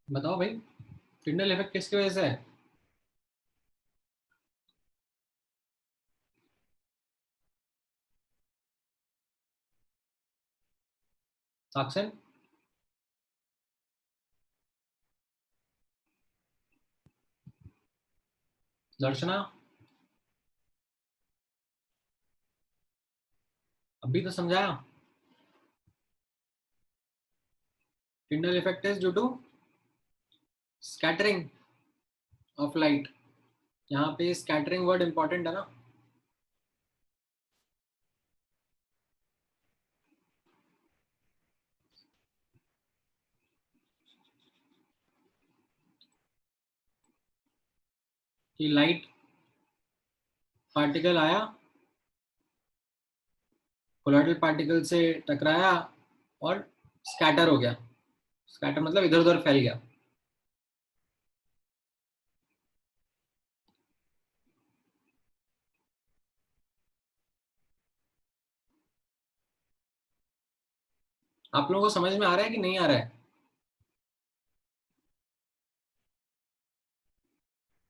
बताओ भाई, टिंडल इफेक्ट किसकी वजह से है? साक्षर, दर्शना, अभी तो समझाया। Tyndall effect is due to scattering of light. यहाँ पे स्कैटरिंग वर्ड इंपॉर्टेंट है ना। कि लाइट पार्टिकल आया, कोलॉइडल पार्टिकल से टकराया और स्कैटर हो गया। स्कैटर मतलब इधर उधर फैल गया। आप लोगों को समझ में आ रहा है कि नहीं आ रहा है?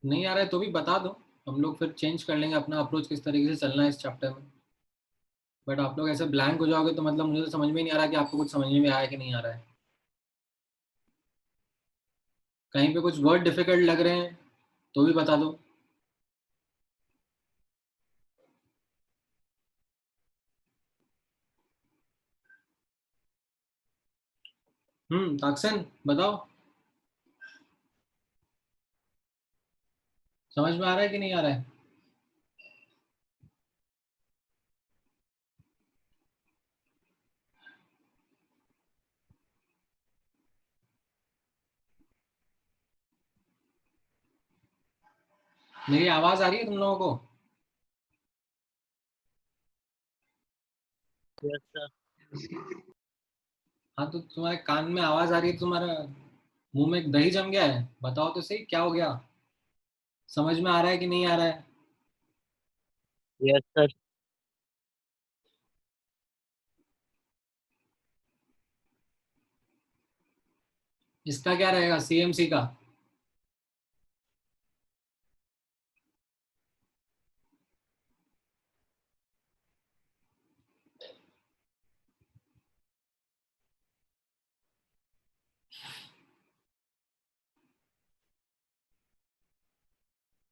नहीं आ रहा है तो भी बता दो, हम लोग फिर चेंज कर लेंगे अपना अप्रोच, किस तरीके से चलना है इस चैप्टर में। बट आप लोग ऐसे ब्लैंक हो जाओगे तो मतलब मुझे तो समझ में नहीं आ रहा कि आपको कुछ समझ में आया कि नहीं आ रहा है। कहीं पे कुछ वर्ड डिफिकल्ट लग रहे हैं तो भी बता दो। ताकसन बताओ, समझ में आ रहा है कि नहीं आ रहा है? मेरी आवाज आ रही है तुम लोगों को? Yes sir. हाँ, तो तुम्हारे कान में आवाज आ रही है, तुम्हारा मुंह में दही जम गया है? बताओ तो सही, क्या हो गया? समझ में आ रहा है कि नहीं आ रहा है? Yes sir. इसका क्या रहेगा सीएमसी का?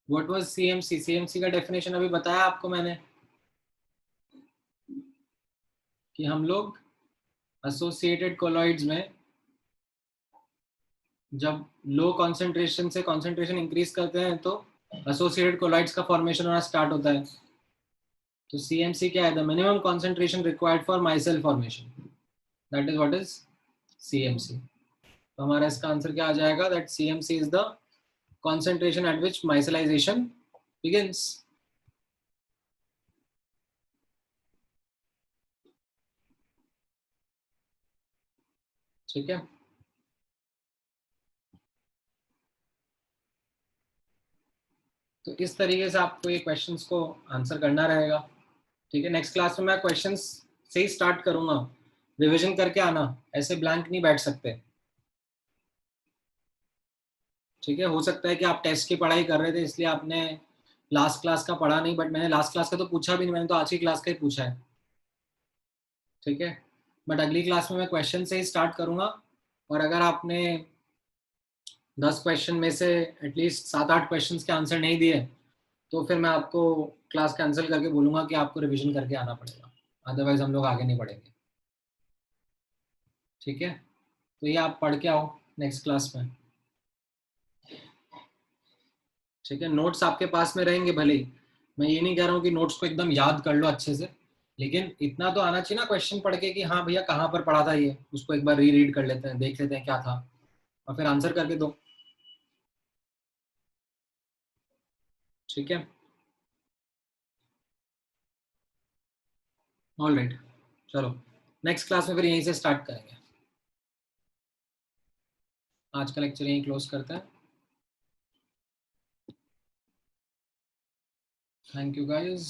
What was CMC? सीएमसी का डेफिनेशन अभी बताया आपको मैंने, कि हम लोग एसोसिएटेड कोलॉइड्स में जब लो कॉन्सेंट्रेशन से कॉन्सेंट्रेशन इंक्रीज करते हैं तो एसोसिएटेड कोलॉइड्स का फॉर्मेशन होना स्टार्ट होता है। तो सीएमसी क्या है? The minimum concentration required for myself formation, that is what is CMC. तो हमारा इसका आंसर क्या आ जाएगा? That CMC is the concentration at which micellization begins. ठीक है, तो इस तरीके से आपको ये क्वेश्चंस को आंसर करना रहेगा। ठीक है, नेक्स्ट क्लास में मैं क्वेश्चंस से ही स्टार्ट करूंगा, रिवीजन करके आना, ऐसे ब्लैंक नहीं बैठ सकते। ठीक है, हो सकता है कि आप टेस्ट की पढ़ाई कर रहे थे इसलिए आपने लास्ट क्लास का पढ़ा नहीं, बट मैंने लास्ट क्लास का तो पूछा भी नहीं, मैंने तो आज की क्लास का ही पूछा है। ठीक है, बट अगली क्लास में मैं क्वेश्चन से ही स्टार्ट करूंगा, और अगर आपने 10 क्वेश्चन में से एटलीस्ट 7-8 क्वेश्चन के आंसर नहीं दिए तो फिर मैं आपको क्लास कैंसिल करके बोलूंगा कि आपको रिवीजन करके आना पड़ेगा, अदरवाइज हम लोग आगे नहीं बढ़ेंगे। ठीक है, तो ये आप पढ़ के आओ नेक्स्ट क्लास में। ठीक है, नोट्स आपके पास में रहेंगे भले ही, मैं ये नहीं कह रहा हूँ कि नोट्स को एकदम याद कर लो अच्छे से, लेकिन इतना तो आना चाहिए ना क्वेश्चन पढ़ के कि हाँ भैया कहाँ पर पढ़ा था ये, उसको एक बार री रीड कर लेते हैं, देख लेते हैं क्या था, और फिर आंसर करके दो। ठीक है, ऑल राइट, चलो नेक्स्ट क्लास में फिर यहीं से स्टार्ट करेंगे। आज का लेक्चर यहीं क्लोज करते हैं। Thank you guys.